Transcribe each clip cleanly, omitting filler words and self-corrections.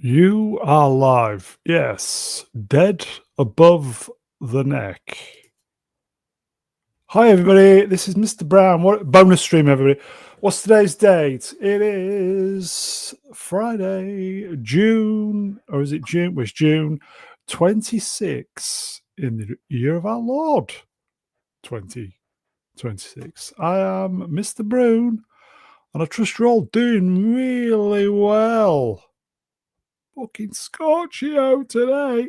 You are live. Yes. Dead above the neck. Hi, everybody. This is Mr. Brown. What bonus stream, everybody? What's today's date? It is Friday, June, or is it June? Which June 26 in the year of our Lord 2026. I am Mr. Brown, and I trust you're all doing really well. Fucking scorchy out today.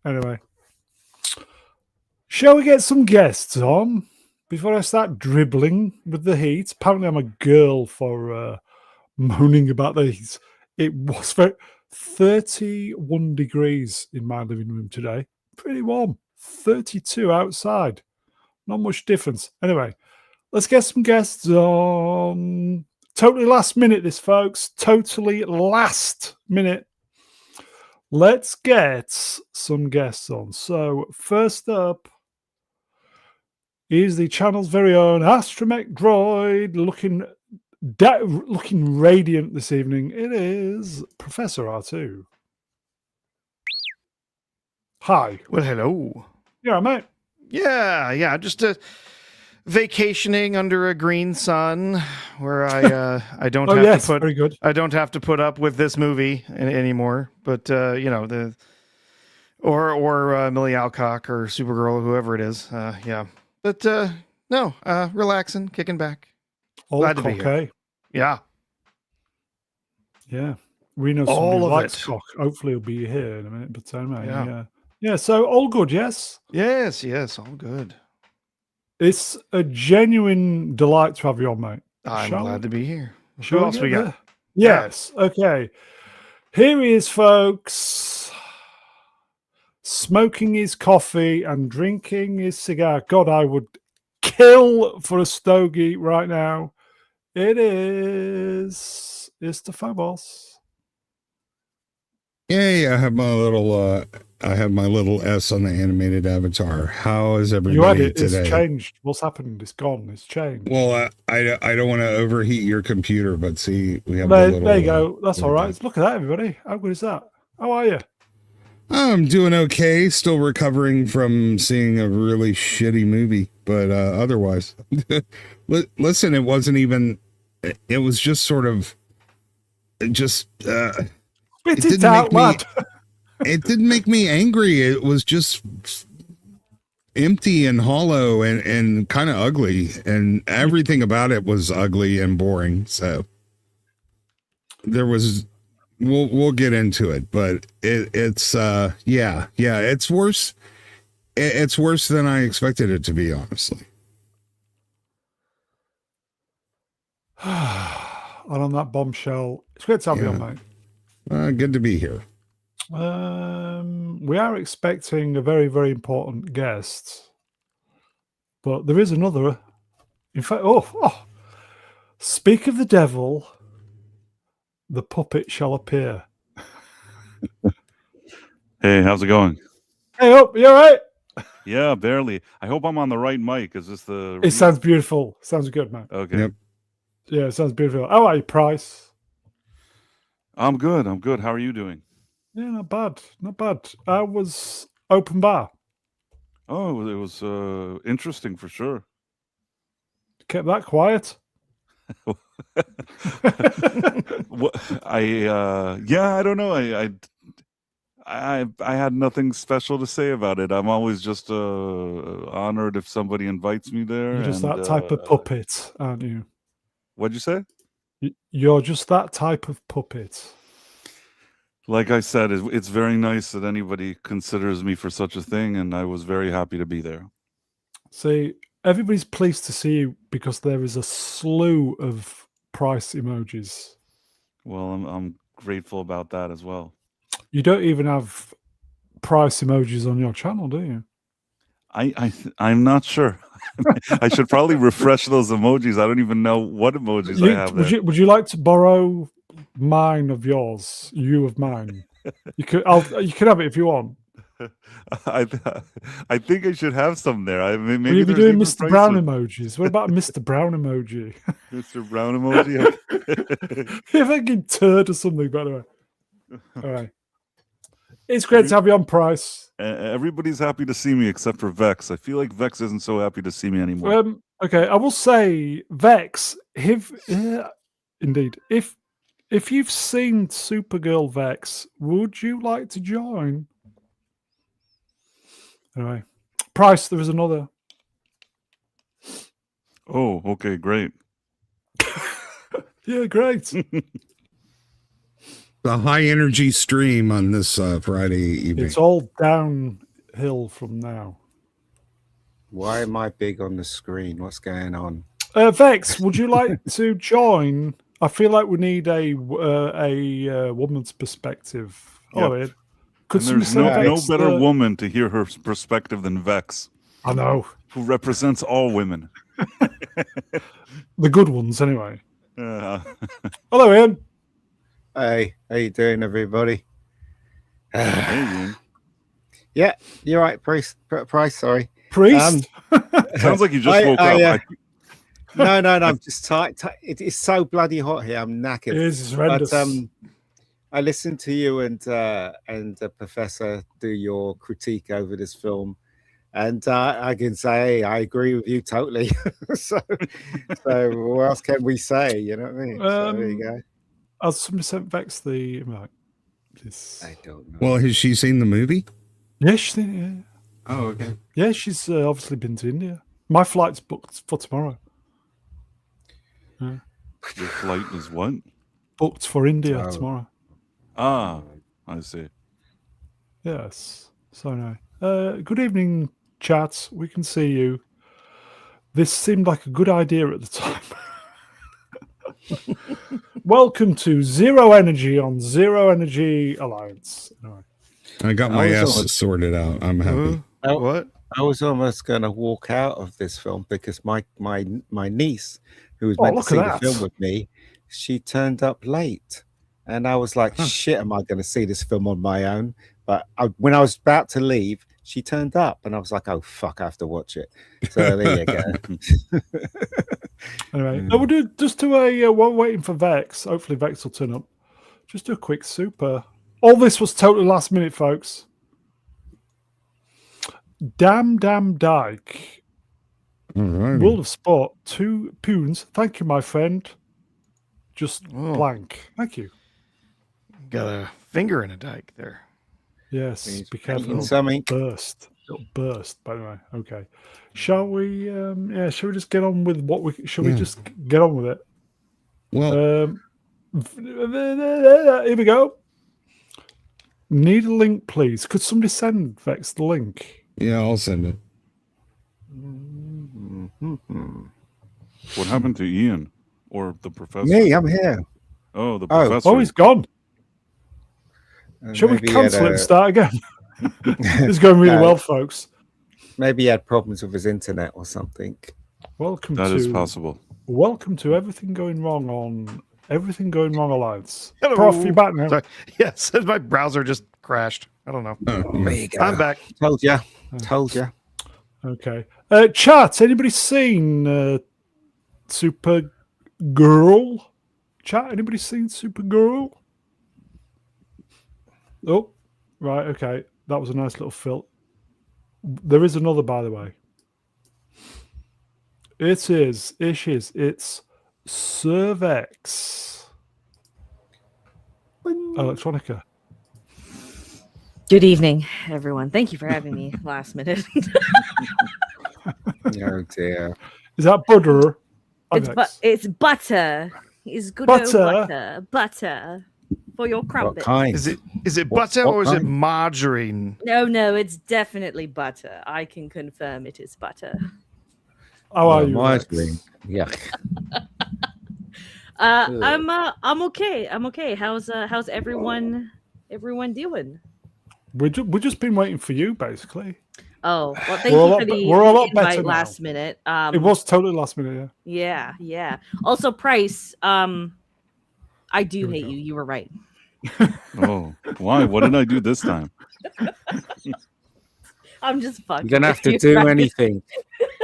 Anyway, shall we get some guests on before I start dribbling with the heat? Apparently, I'm a girl for moaning about the heat. It was 31 degrees in my living room today. Pretty warm. 32 outside. Not much difference. Anyway, let's get some guests on. Totally last minute, this, folks. Totally last minute. Let's get some guests on. So first up is the channel's very own Astromech Droid, looking radiant this evening. It is Professor Artoo. Hi. Well, hello. Yeah, mate. Yeah. Just vacationing under a green sun, where I don't have to put. Very good. I don't have to put up with this movie anymore. But or Millie Alcock or Supergirl, whoever it is. Yeah. But no, relaxing, kicking back. Glad to be here. Yeah. Yeah. We know all of likes it. cock. Hopefully he'll be here in a minute, but yeah. So all good, yes? Yes, all good. It's a genuine delight to have you on, mate. I'm glad to be here. Who else we got? Yes. Okay. Here he is, folks. Smoking his coffee and drinking his cigar. God, I would kill for a stogie right now. It is Istaphobos. Yay! I have my little S on the animated avatar. How is everybody today? It's changed. What's happened? It's gone. It's changed. Well, I don't want to overheat your computer, but see, we have there you go. That's all right. Look at that, everybody. How good is that? How are you? I'm doing okay. Still recovering from seeing a really shitty movie, but otherwise, listen. It wasn't even. It was just sort of, just. It didn't make me angry. It was just empty and hollow and kind of ugly, and everything about it was ugly and boring. So there was. We'll get into it, but it's it's worse. It's worse than I expected it to be, honestly. And on that bombshell, it's great to have you on, mate. Good to be here. We are expecting a very, very important guest, but there is another. In fact, speak of the devil. The puppet shall appear. Hey, how's it going? Hey, up, you all right? Yeah, barely. I hope I'm on the right mic. Is this the... It sounds beautiful. Sounds good, man. Okay. Yep. Yeah, it sounds beautiful. How are you, Price? I'm good. How are you doing? Yeah, not bad. I was open bar. Oh, it was interesting for sure. Kept that quiet. I don't know. I had nothing special to say about it. I'm always just honored if somebody invites me there. You're just that type of puppet, aren't you? What'd you say? You're just that type of puppet. Like I said, it's very nice that anybody considers me for such a thing, and I was very happy to be there. See, everybody's pleased to see you because there is a slew of price emojis. Well, I'm grateful about that as well. You don't even have price emojis on your channel, do you? I'm not sure. I should probably refresh those emojis. I don't even know what emojis I have there. Would you like to borrow mine of yours? You of mine. You could have it if you want. I think I should have some there. Maybe will you be doing Mr. Brown emojis? What about Mr. Brown emoji? Mr. Brown emoji? You're thinking turd or something, by the way. All right. It's great to have you on, Price. Everybody's happy to see me except for Vex. I feel like Vex isn't so happy to see me anymore. Okay, I will say, Vex, indeed, if you've seen Supergirl, Vex, would you like to join? Anyway, Price, there is another. Oh, okay, great. Yeah, great. The high energy stream on this Friday evening. It's all downhill from now. Why am I big on the screen? What's going on? Vex, would you like to join? I feel like we need a woman's perspective. Yep. Oh, And there's no better woman to hear her perspective than Vex. I know. Who represents all women. The good ones, anyway. Hello, Ian. Hey, how you doing, everybody? Hey, Ian. Yeah, you're right, Priest. Price, sorry. Priest? Sounds like you just woke up. No, I'm just tired. It is so bloody hot here. I'm knackered. It is horrendous. But I listened to you and Professor do your critique over this film, and I can say I agree with you totally. so what else can we say? You know what I mean? So there you go. Has somebody sent Vex the invite? I don't know. Well, has she seen the movie? Yes, she's in it, yeah. Oh, okay. Yeah, she's obviously been to India. My flight's booked for tomorrow. Yeah. Your flight is what? Booked for India tomorrow. Ah, I see. Yes. So no. Good evening, chat. We can see you. This seemed like a good idea at the time. Welcome to Zero Energy on Zero Energy Alliance. Anyway. I got my ass sorted out. I'm happy. What? I was almost going to walk out of this film because my niece, who was meant to see the film with me, she turned up late. And I was like, shit, am I going to see this film on my own? But when I was about to leave, she turned up and I was like, oh, fuck, I have to watch it. So there you go. Anyway, we'll do just do a while waiting for Vex. Hopefully Vex will turn up. Just do a quick super. All this was totally last minute, folks. Damn Dyke. Right. World of Sport, 2 poons. Thank you, my friend. Just blank. Thank you. Got a finger in a dike there. Yes, be careful. Something. It'll burst, by the way. Okay. Shall we shall we just get on with what we shall we just get on with it? Well, here we go. Need a link, please. Could somebody send Vex the link? yeah, I'll send it. What happened to Ian or the professor? Me, I'm here. Oh, the professor. Oh, he's gone. Shall we cancel it and start again? It's going really well, folks. Maybe he had problems with his internet or something. That is possible. Welcome to Everything Going Wrong on Everything Going Wrong Alliance. Hello. Prof, you back now? Sorry. Yes, my browser just crashed. I don't know. There you go. I'm back. Told you. Okay. Chat, anybody seen Supergirl? Chat, anybody seen Supergirl? Oh, right, okay. That was a nice little fill. There is another, by the way. It's Cervex. Electronica. Good evening, everyone. Thank you for having me last minute. Oh dear. Is that butter? It's butter. It's good butter. Butter for your crumpets. What kind? Is it butter or is it margarine? No, it's definitely butter. I can confirm it is butter. How are you? Margarine. Yeah. I'm okay. I'm okay. How's everyone doing? We've just been waiting for you, basically. Oh, well, thank you for the invite last minute. It was totally last minute, yeah. Yeah. Also, Price, I do hate you. You were right. Oh, why? What did I do this time? I'm just fucking. You don't have to do anything.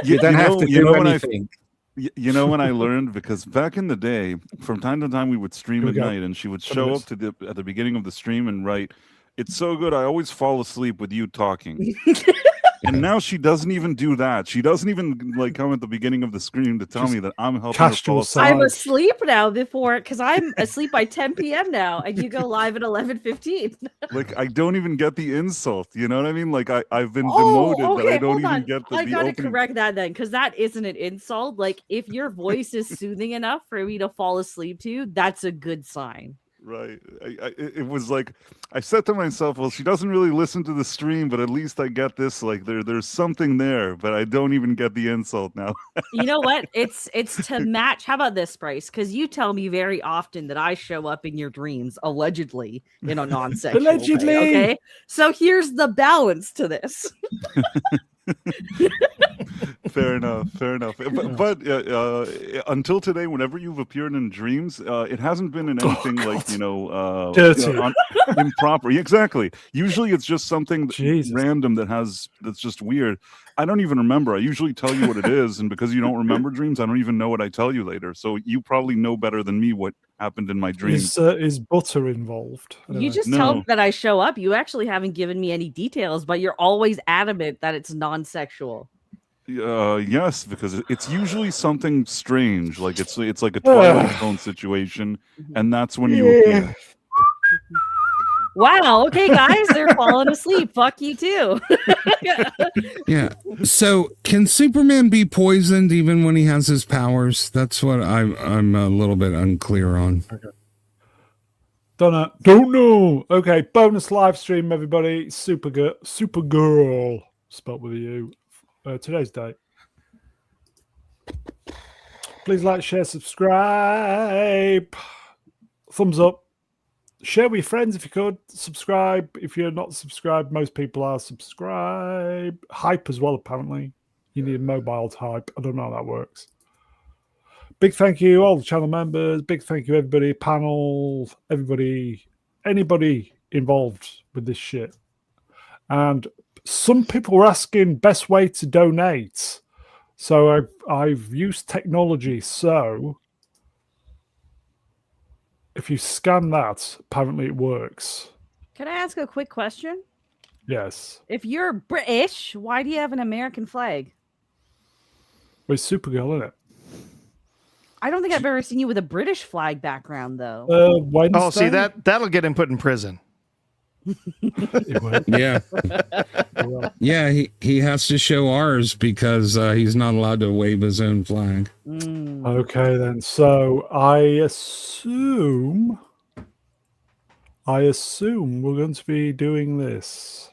You don't have to do anything. You know when I learned, because back in the day, from time to time we would stream at night, and she would show up at the beginning of the stream and write, It's so good. I always fall asleep with you talking. And now she doesn't even do that. She doesn't even like come at the beginning of the screen to tell me that I'm helping her fall asleep. I'm asleep now because I'm asleep by 10 p.m. now, and you go live at 11:15. Like I don't even get the insult. You know what I mean? Like I've been demoted, okay, but I don't even on. get the I gotta opening. correct that then, because that isn't an insult. Like if your voice is soothing enough for me to fall asleep to, that's a good sign. Right. It was like I said to myself, well, she doesn't really listen to the stream, but at least I get this. Like there's something there, but I don't even get the insult now. You know what? It's to match. How about this, Bryce? Because you tell me very often that I show up in your dreams, allegedly, in a non-sexual Allegedly. way, okay? So here's the balance to this. Fair enough. But until today, whenever you've appeared in dreams, it hasn't been in anything like dirty, improper. Exactly. Usually, it's just something random that's just weird. I don't even remember. I usually tell you what it is, and because you don't remember dreams, I don't even know what I tell you later. So you probably know better than me what happened in my dreams. Is butter involved? You just tell me that I show up. You actually haven't given me any details, but you're always adamant that it's non-sexual. Yes, because it's usually something strange, like it's like a Twilight Zone situation, and that's when you appear. Wow. Okay, guys, they're falling asleep. Fuck you too. Yeah. So, can Superman be poisoned even when he has his powers? That's what I'm a little bit unclear on. Okay. Don't know. Okay, bonus live stream, everybody. Supergirl, spelled with a U. Today's date. Please like, share, subscribe. Thumbs up. Share with your friends if you could. Subscribe. If you're not subscribed, most people are subscribed. Hype as well, apparently. You need a mobile to hype. I don't know how that works. Big thank you, all the channel members. Big thank you, everybody, panel, everybody, anybody involved with this shit. And some people were asking best way to donate. So I've used technology. So if you scan that, apparently it works. Can I ask a quick question? Yes. If you're British, why do you have an American flag? Well, it's Supergirl, isn't it? I don't think I've ever seen you with a British flag background, though. Oh, see, that'll get him put in prison. Yeah. Yeah, he has to show ours because he's not allowed to wave his own flag. Okay, then. So I assume we're going to be doing this.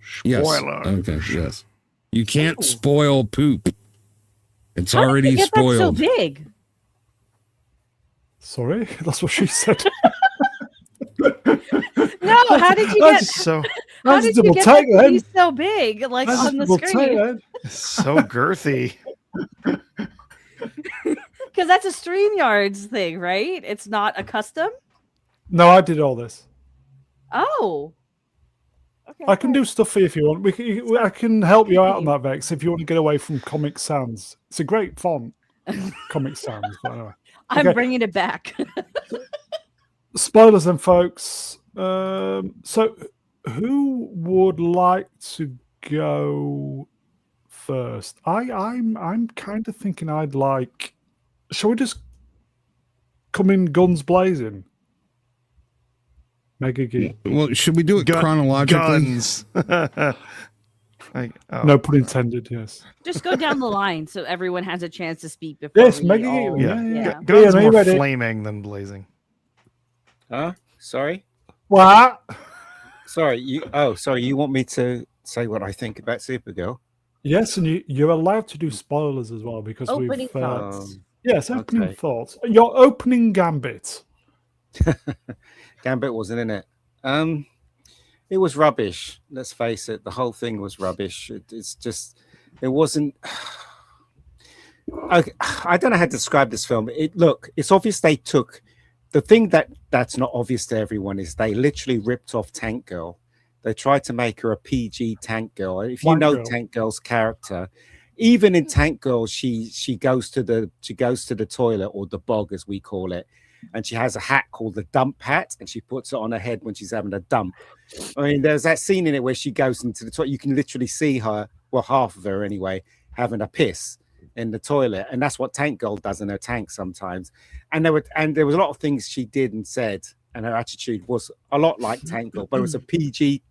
Spoiler. Yes. Okay, yes. You can't spoil poop. It's already spoiled. That so big? Sorry, that's what she said. No, how did you get so? How did you get that piece so big, like on the screen? So girthy. Because that's a StreamYards thing, right? It's not a custom. No, I did all this. Oh. Okay, I can do stuff for you if you want. I can help you out on that, Vex, if you want to get away from Comic Sans. It's a great font, Comic Sans. But anyway. I'm bringing it back. Spoilers then, folks. So who would like to go first? I'm kind of thinking I'd like. Shall we just come in guns blazing? Mega Geek. Well, should we do it chronologically? Guns. No pun intended. Yes. Just go down the line so everyone has a chance to speak before. Yes, Mega Geek. Yeah. Guns more flaming than blazing. Huh? Sorry. What? Sorry. You want me to say what I think about Supergirl? Yes, and you're allowed to do spoilers as well because opening thoughts. Yes, opening thoughts. Your opening gambit. Gambit wasn't in it. It was rubbish. Let's face it. The whole thing was rubbish. It wasn't. I don't know how to describe this film. It's obvious they took the thing that's not obvious to everyone is they literally ripped off Tank Girl. They tried to make her a PG Tank Girl. If you know Tank Girl's character, even in Tank Girl, she goes to the toilet or the bog as we call it. and she has a hat called the dump hat, and she puts it on her head when she's having a dump. I mean, there's that scene in it where she goes into the toilet. You can literally see her, well, half of her anyway, having a piss in the toilet, and that's what Tank Girl does in her tank sometimes. And there was a lot of things she did and said, and her attitude was a lot like Tank Girl, but it was a PG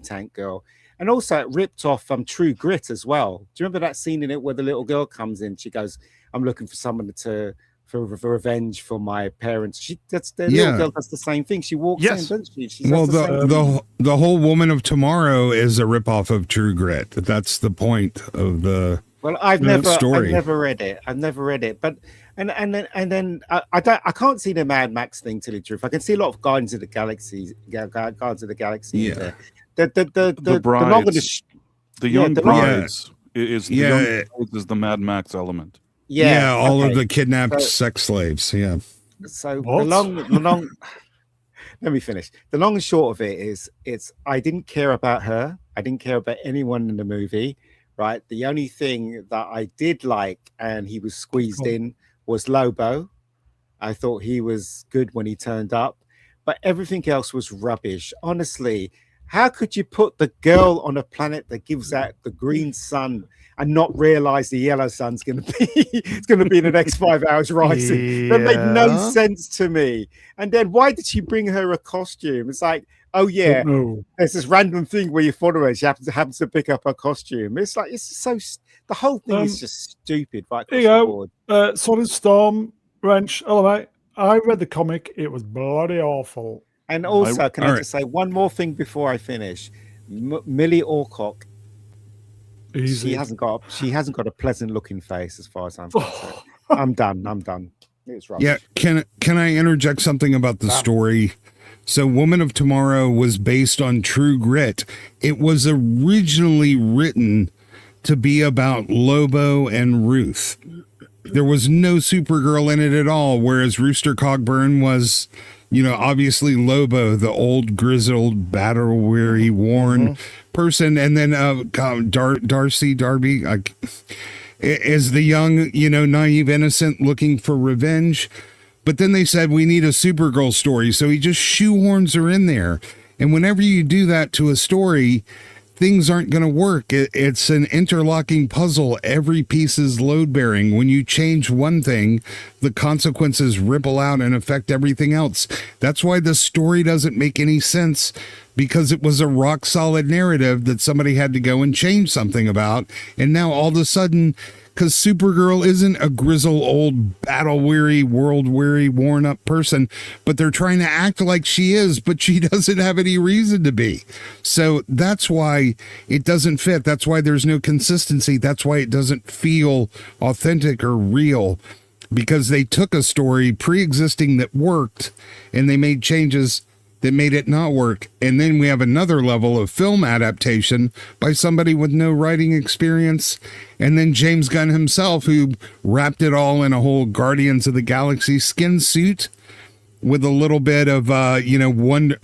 Tank Girl. And also it ripped off True Grit as well. Do you remember that scene in it where the little girl comes in? She goes, "I'm looking for someone for revenge for my parents." Little girl does the same thing. She walks in, doesn't she? The whole Woman of Tomorrow is a ripoff of True Grit. That's the point of the I've never read it, but I can't see the Mad Max thing, to tell you the truth. I can see a lot of Guardians of the Galaxy. Yeah. The brides, the young brides is the Mad Max element. All of the kidnapped sex slaves. Yeah. So the long let me finish. The long and short of it is, I didn't care about her. I didn't care about anyone in the movie. Right. The only thing that I did like, and he was squeezed in, was Lobo. I thought he was good when he turned up, but everything else was rubbish. Honestly, how could you put the girl on a planet that gives out the green sun and not realize the yellow sun's going to be in the next 5 hours rising? That made no sense to me. And then why did she bring her a costume? It's like, oh yeah, there's this random thing where you follow her. She happens to pick up her costume. It's like, the whole thing is just stupid. Right? There you go. Solid Storm, Wrench. Oh mate, I read the comic. It was bloody awful. And also, can I just say one more thing before I finish? Millie Alcock. Easy. She hasn't got a pleasant looking face, as far as I'm concerned. I'm done. It's rubbish. Yeah. Can I interject something about the story? So Woman of Tomorrow was based on True Grit. It was originally written to be about Lobo and Ruth. There was no Supergirl in it at all, whereas Rooster Cogburn was, obviously Lobo, the old, grizzled, battle-weary, worn person. And then Darby is the young, naive, innocent, looking for revenge. But then they said, we need a Supergirl story. So he just shoehorns her in there. And whenever you do that to a story, things aren't going to work. It's an interlocking puzzle. Every piece is load bearing. When you change one thing, the consequences ripple out and affect everything else. That's why the story doesn't make any sense, because it was a rock solid narrative that somebody had to go and change something about. And now all of a sudden, because Supergirl isn't a grizzled, old, battle-weary, world-weary, worn-up person, but they're trying to act like she is, but she doesn't have any reason to be. So that's why it doesn't fit. That's why there's no consistency. That's why it doesn't feel authentic or real, because they took a story pre-existing that worked, and they made changes that made it not work. And then we have another level of film adaptation by somebody with no writing experience. And then James Gunn himself, who wrapped it all in a whole Guardians of the Galaxy skin suit with a little bit of, one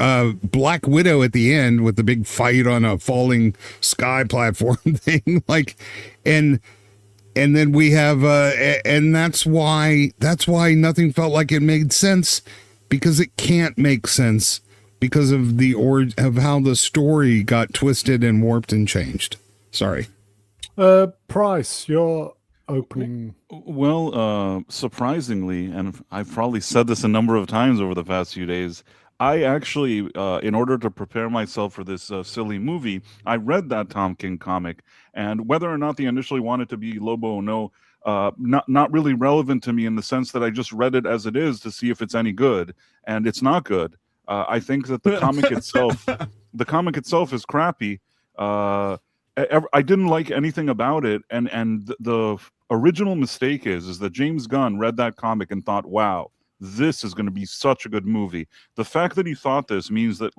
Black Widow at the end with the big fight on a falling sky platform thing. And then we have, and that's why nothing felt like it made sense, because it can't make sense, because of of how the story got twisted and warped and changed. Sorry. Price, your opening. Well, surprisingly, and I've probably said this a number of times over the past few days, I actually, in order to prepare myself for this silly movie, I read that Tom King comic, and whether or not they initially wanted to be Lobo or no, not really relevant to me, in the sense that I just read it as it is to see if it's any good, and it's not good. I think that the comic itself is crappy. I didn't like anything about it, and the original mistake is that James Gunn read that comic and thought, wow, this is going to be such a good movie. The fact that he thought this means that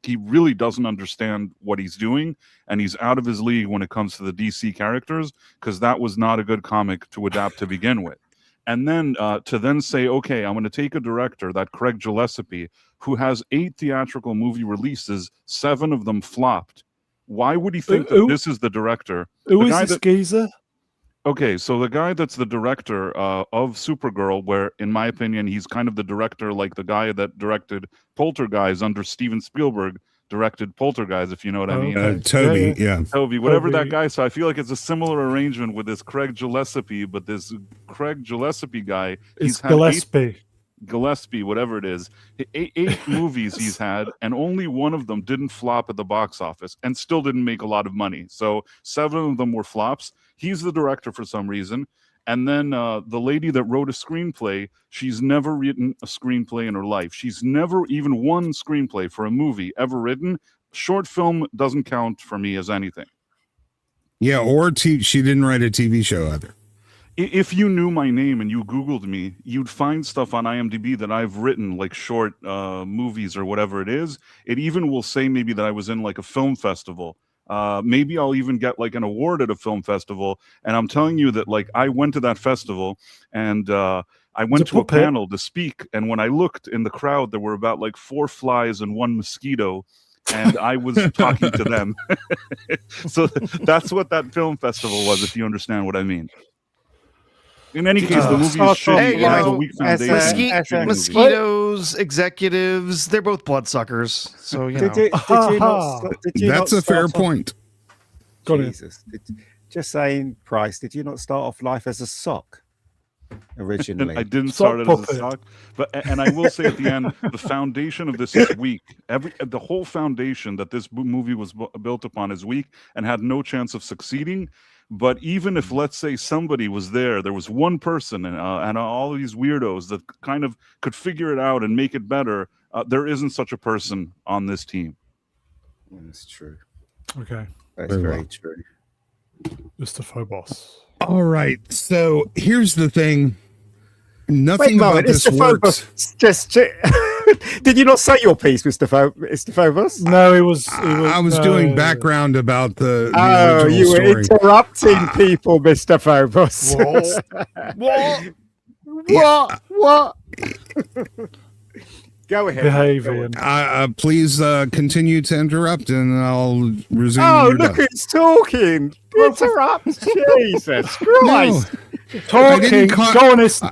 he really doesn't understand what he's doing, and he's out of his league when it comes to the DC characters, because that was not a good comic to adapt to begin with. And then to then say, okay, I'm going to take a director, that Craig Gillespie, who has 8 theatrical movie releases, 7 of them flopped. Why would he think that this is the director? Who is this geezer? Okay, so the guy that's the director of Supergirl, where in my opinion he's kind of the director, like the guy that directed Poltergeist under Steven Spielberg directed Poltergeist, if you know what I mean. Toby, yeah. Toby, whatever that guy. So I feel like it's a similar arrangement with this Craig Gillespie, but this Craig Gillespie guy, he's had Gillespie, whatever it is, eight movies he's had, and only one of them didn't flop at the box office and still didn't make a lot of money. So 7 of them were flops. He's the director for some reason. And then the lady that wrote a screenplay, she's never written a screenplay in her life. She's never even one screenplay for a movie ever written. Short film doesn't count for me as anything. Yeah, or she didn't write a TV show either. If you knew my name and you Googled me, you'd find stuff on IMDb that I've written, like short movies or whatever it is. It even will say maybe that I was in like a film festival. Maybe I'll even get like an award at a film festival. And I'm telling you that like I went to that festival and I went to a panel to speak. And when I looked in the crowd, there were about like 4 flies and 1 mosquito. And I was talking to them. So that's what that film festival was, if you understand what I mean. In any case, the movie is shitty. Hey, A weak foundation. Mosquitoes, executives, they're both bloodsuckers. So, you know. That's a fair point. Jesus. Just saying, Price, did you not start off life as a sock originally? I didn't start it as a sock. And I will say at the end, the foundation of this is weak. The whole foundation that this movie was built upon is weak and had no chance of succeeding. But even if, let's say, somebody was there was one person and all of these weirdos that kind of could figure it out and make it better, there isn't such a person on this team. That's true. Okay. That's very true. Istaphobos. All right. So here's the thing. Nothing about this works. Just did you not say your piece, Mr. Phobos? No, it was. I was doing background about the oh, you were story. Interrupting people, Mr. Phobos. What? Go ahead. Behaving. Please continue to interrupt, and I'll resume. Oh, look, it's talking. Interrupt. Jesus Christ. No. Talking. Go on, I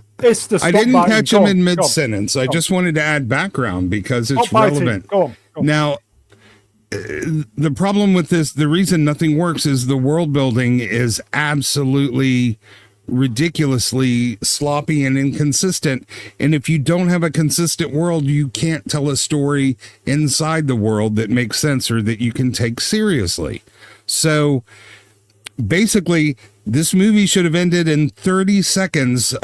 didn't catch him in mid-sentence. I just wanted to add background because it's relevant. Go on. Now, the problem with this, the reason nothing works is the world building is absolutely ridiculously sloppy and inconsistent. And if you don't have a consistent world, you can't tell a story inside the world that makes sense or that you can take seriously. So basically, this movie should have ended in 30 seconds.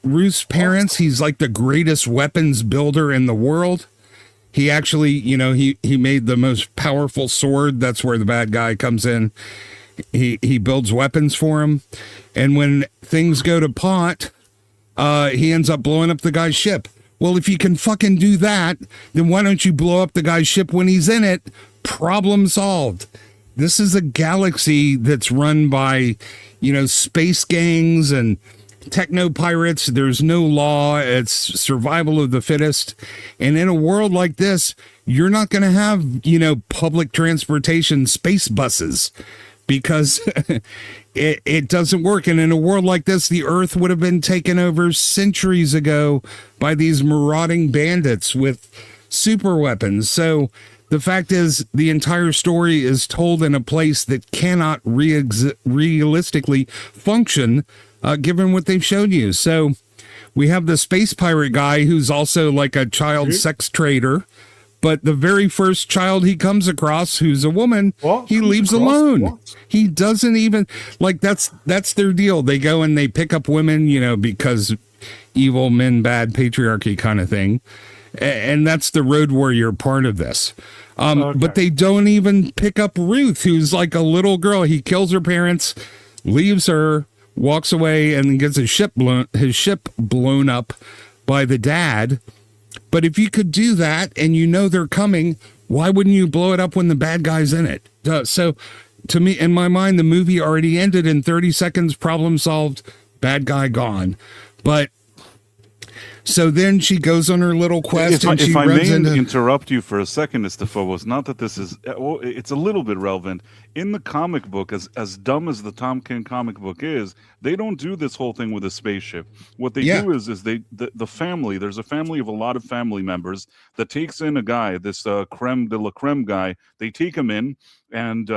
Ruth's parents, he's like the greatest weapons builder in the world. He actually, he made the most powerful sword. That's where the bad guy comes in. He builds weapons for him. And when things go to pot, he ends up blowing up the guy's ship. Well, if you can fucking do that, then why don't you blow up the guy's ship when he's in it? Problem solved. This is a galaxy that's run by, space gangs and techno pirates. There's no law. It's survival of the fittest. And in a world like this, you're not going to have, public transportation space buses because it doesn't work. And in a world like this, the Earth would have been taken over centuries ago by these marauding bandits with super weapons. So the fact is, the entire story is told in a place that cannot realistically function, given what they've shown you. So we have the space pirate guy who's also like a child sex trader. But the very first child he comes across, who's a woman, he leaves alone. What? He doesn't even that's their deal. They go and they pick up women, because evil men, bad patriarchy kind of thing. And that's the road warrior part of this. But they don't even pick up Ruth, who's like a little girl. He kills her parents, leaves her, walks away, and gets his ship blown up by the dad. But if you could do that and they're coming, why wouldn't you blow it up when the bad guy's in it? So to me, in my mind, the movie already ended in 30 seconds, problem solved, bad guy gone. But so then she goes on her little quest and she runs into... interrupt you for a second, Istaphobos, not that this is, it's a little bit relevant. in the comic book, as dumb as the Tom King comic book is, they don't do this whole thing with a spaceship. What they do is the family, there's a family of a lot of family members that takes in a guy, this creme de la creme guy. They take him in and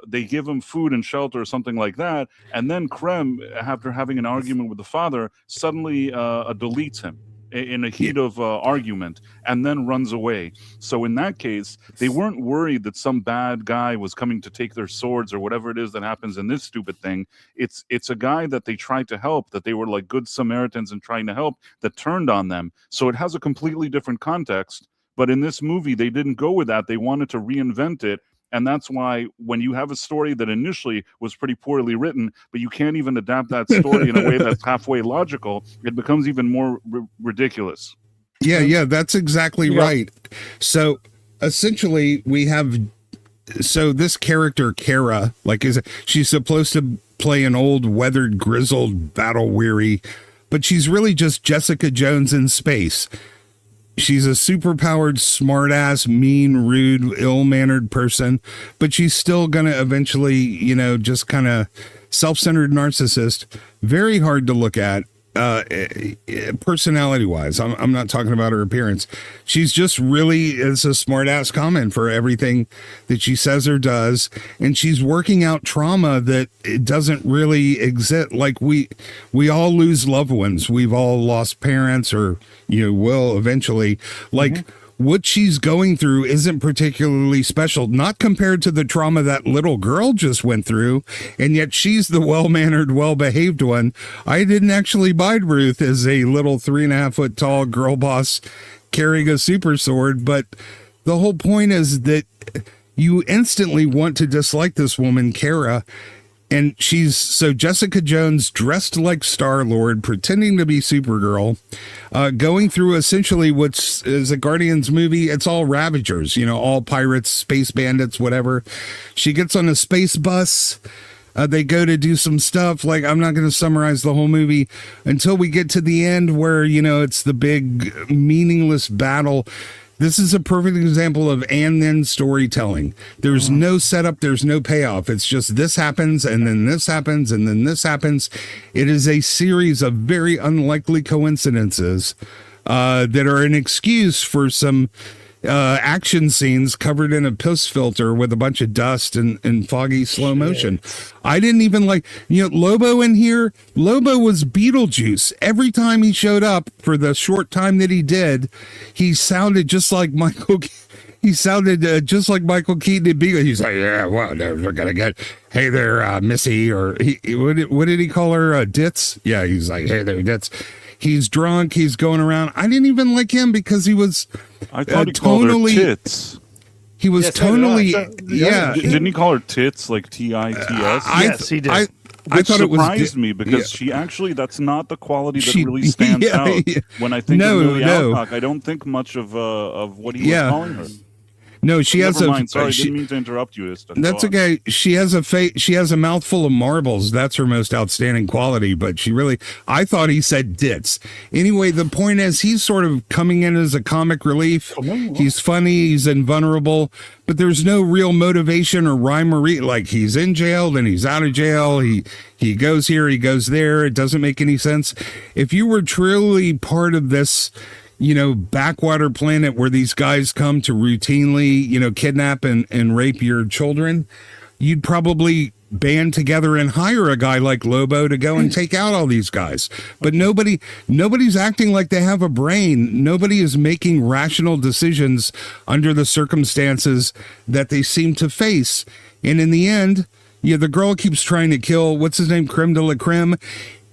they give him food and shelter or something like that. And then Creme, after having an argument with the father, suddenly deletes him in a heat of argument and then runs away. So in that case, they weren't worried that some bad guy was coming to take their swords or whatever it is that happens in this stupid thing. It's a guy that they tried to help, that they were like good Samaritans and trying to help, that turned on them. So it has a completely different context. But in this movie, they didn't go with that. They wanted to reinvent it. And that's why when you have a story that initially was pretty poorly written, but you can't even adapt that story in a way that's halfway logical, it becomes even more ridiculous. Yeah, that's exactly right. So essentially we have, this character, Kara, she's supposed to play an old, weathered, grizzled, battle-weary, but she's really just Jessica Jones in space. She's a superpowered, smart-ass, mean, rude, ill-mannered person, but she's still going to eventually, just kind of self-centered narcissist. Very hard to look at, personality-wise. I'm not talking about her appearance. She's just really is a smart-ass comment for everything that she says or does, and she's working out trauma that it doesn't really exist. Like we all lose loved ones. We've all lost parents, or will eventually. What she's going through isn't particularly special, not compared to the trauma that little girl just went through, and yet she's the well-mannered, well-behaved one. I didn't actually buy Ruth as a little 3.5 foot tall girl boss carrying a super sword, but the whole point is that you instantly want to dislike this woman, Kara. And she's Jessica Jones dressed like Star-Lord, pretending to be Supergirl, going through essentially what is a Guardians movie. It's all Ravagers, all pirates, space bandits, whatever. She gets on a space bus. They go to do some stuff. I'm not going to summarize the whole movie until we get to the end where, it's the big meaningless battle. This is a perfect example of and then storytelling. There's no setup. There's no payoff. It's just this happens and then this happens and then this happens. It is a series of very unlikely coincidences that are an excuse for some action scenes covered in a piss filter with a bunch of dust and foggy slow motion. I didn't even Lobo in here. Lobo was Beetlejuice. Every time he showed up for the short time that he did, he sounded just like Michael. He sounded just like Michael Keaton in Beetlejuice. He's like, yeah, well, we're gonna get, hey there, Missy, or what did he call her? Ditz? Yeah, he's like, hey there, Ditz. He's drunk. He's going around. I didn't even like him because he was. I thought he called her tits. He was tonally. Didn't he call her tits, like TITS? Yes, he did. I thought it surprised me because she actually, that's not the quality that really stands out. When I think of Millie Alcock, I don't think much of what he was calling her. No, she has never mind. Sorry, I didn't mean to interrupt you. That's okay. She has a mouthful of marbles. That's her most outstanding quality. But I thought he said dits. Anyway, the point is he's sort of coming in as a comic relief. He's funny. He's invulnerable. But there's no real motivation or rhyme or reason. Like, he's in jail, then he's out of jail. He goes here, he goes there. It doesn't make any sense. If you were truly part of this, backwater planet where these guys come to routinely, kidnap and rape your children, you'd probably band together and hire a guy like Lobo to go and take out all these guys. But nobody's acting like they have a brain. Nobody is making rational decisions under the circumstances that they seem to face. And in the end, the girl keeps trying to kill, what's his name? Creme de la Creme.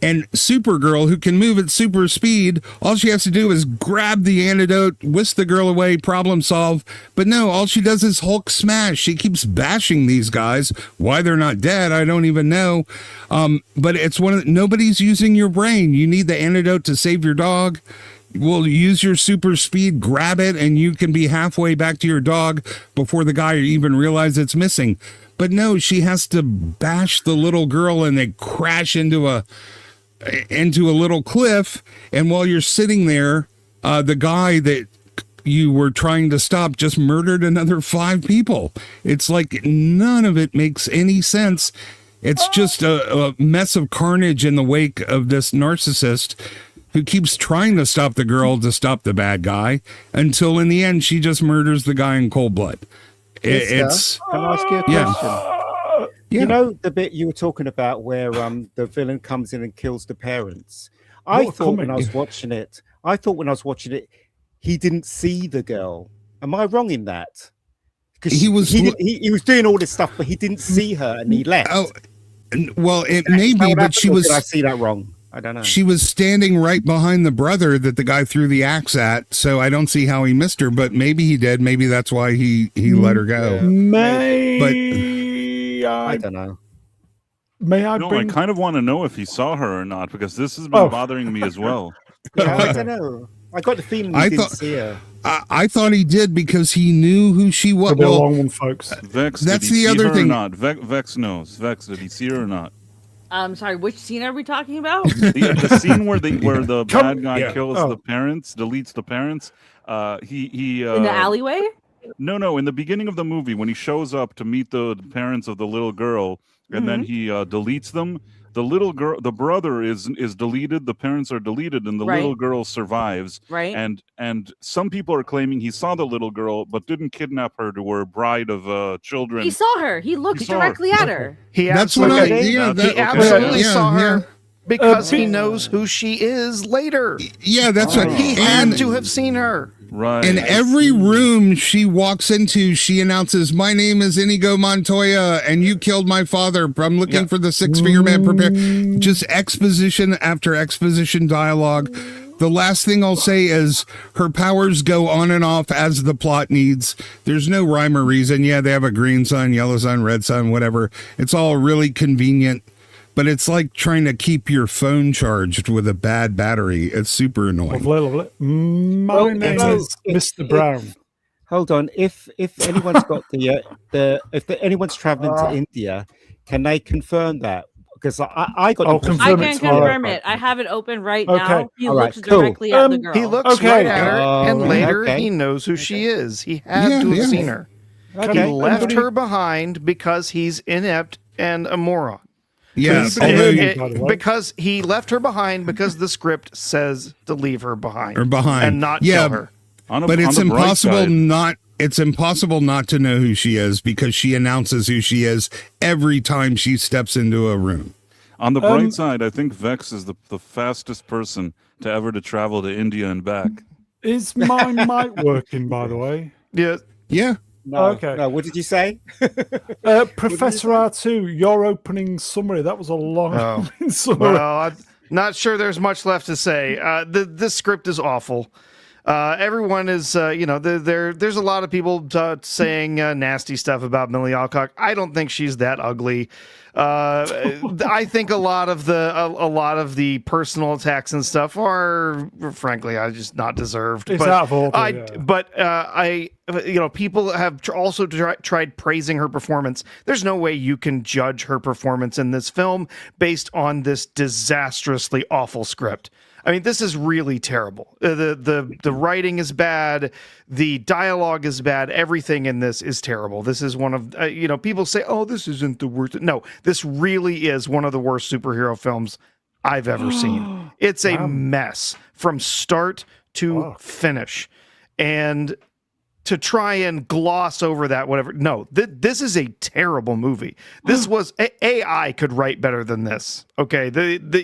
And Supergirl, who can move at super speed, all she has to do is grab the antidote, whisk the girl away, problem solve. But no, all she does is Hulk smash. She keeps bashing these guys. Why they're not dead, I don't even know. But it's nobody's using your brain. You need the antidote to save your dog. Well, use your super speed, grab it, and you can be halfway back to your dog before the guy even realizes it's missing. But no, she has to bash the little girl and they crash into a little cliff, and while you're sitting there, the guy that you were trying to stop just murdered another 5 people. It's like none of it makes any sense. It's just a mess of carnage in the wake of this narcissist who keeps trying to stop the girl to stop the bad guy until in the end she just murders the guy in cold blood. It's Can I ask you a question? You know the bit you were talking about where the villain comes in and kills the parents? I thought when I was watching it, he didn't see the girl. Am I wrong in that? Because he was doing all this stuff, but he didn't see her and he left. Oh, well, it may be, but she was. Did I see that wrong? I don't know. She was standing right behind the brother that the guy threw the axe at, so I don't see how he missed her. But maybe he did. Maybe that's why he let her go. I don't know. May I? No, I kind of want to know if he saw her or not, because this has been bothering me as well. Yeah, I don't know. I got the feeling he didn't see her. I thought he did because he knew who she was. Well, a long one, folks. Vex, that's did he the other see her thing. Or not? Vex knows. Vex, did he see her or not? Sorry, which scene are we talking about? The scene where the bad guy kills the parents, deletes the parents. He in the alleyway. No, in the beginning of the movie when he shows up to meet the parents of the little girl, and then he deletes them. The little girl, the brother is deleted. The parents are deleted, and the little girl survives. Right. And some people are claiming he saw the little girl, but didn't kidnap her to her bride of children. He saw her. He looked directly at her. He absolutely saw her because he knows who she is later. Yeah, that's right. He had to have seen her. Right. In every room she walks into, she announces, "My name is Inigo Montoya, and you killed my father. I'm looking for the 6-figure man. Prepare." Just exposition after exposition dialogue. The last thing I'll say is her powers go on and off as the plot needs. There's no rhyme or reason. Yeah, they have a green sun, yellow sun, red sun, whatever. It's all really convenient. But it's like trying to keep your phone charged with a bad battery. It's super annoying. My name is Mr. Brown. Hold on. If anyone's got if anyone's traveling to India, can they confirm that? Because I got. I can confirm it. I have it open right now. He looks directly at the girl. He looks right at her, and later he knows who she is. He had to have seen her. He left her behind because he's inept and a moron. Yes, because he left her behind because the script says to leave her behind and not kill her. But it's impossible not. It's impossible not to know who she is because she announces who she is every time she steps into a room. On the bright side, I think Vex is the fastest person to ever to travel to India and back. Is my mic working, by the way? Yeah. No, okay. No, what did you say? Professor Artoo, your opening summary. That was a long summary. Well, I'm not sure there's much left to say. This script is awful. Everyone is, there's a lot of people saying nasty stuff about Millie Alcock. I don't think she's that ugly. I think a lot of the personal attacks and stuff are, frankly, just not deserved. It's out of order, people have also tried praising her performance. There's no way you can judge her performance in this film based on this disastrously awful script. I mean, this is really terrible. The writing is bad. The dialogue is bad. Everything in this is terrible. This is one of, people say, oh, this isn't the worst. No, this really is one of the worst superhero films I've ever seen. It's a mess from start to finish. And to try and gloss over that, whatever. No, this is a terrible movie. This was AI could write better than this. Okay,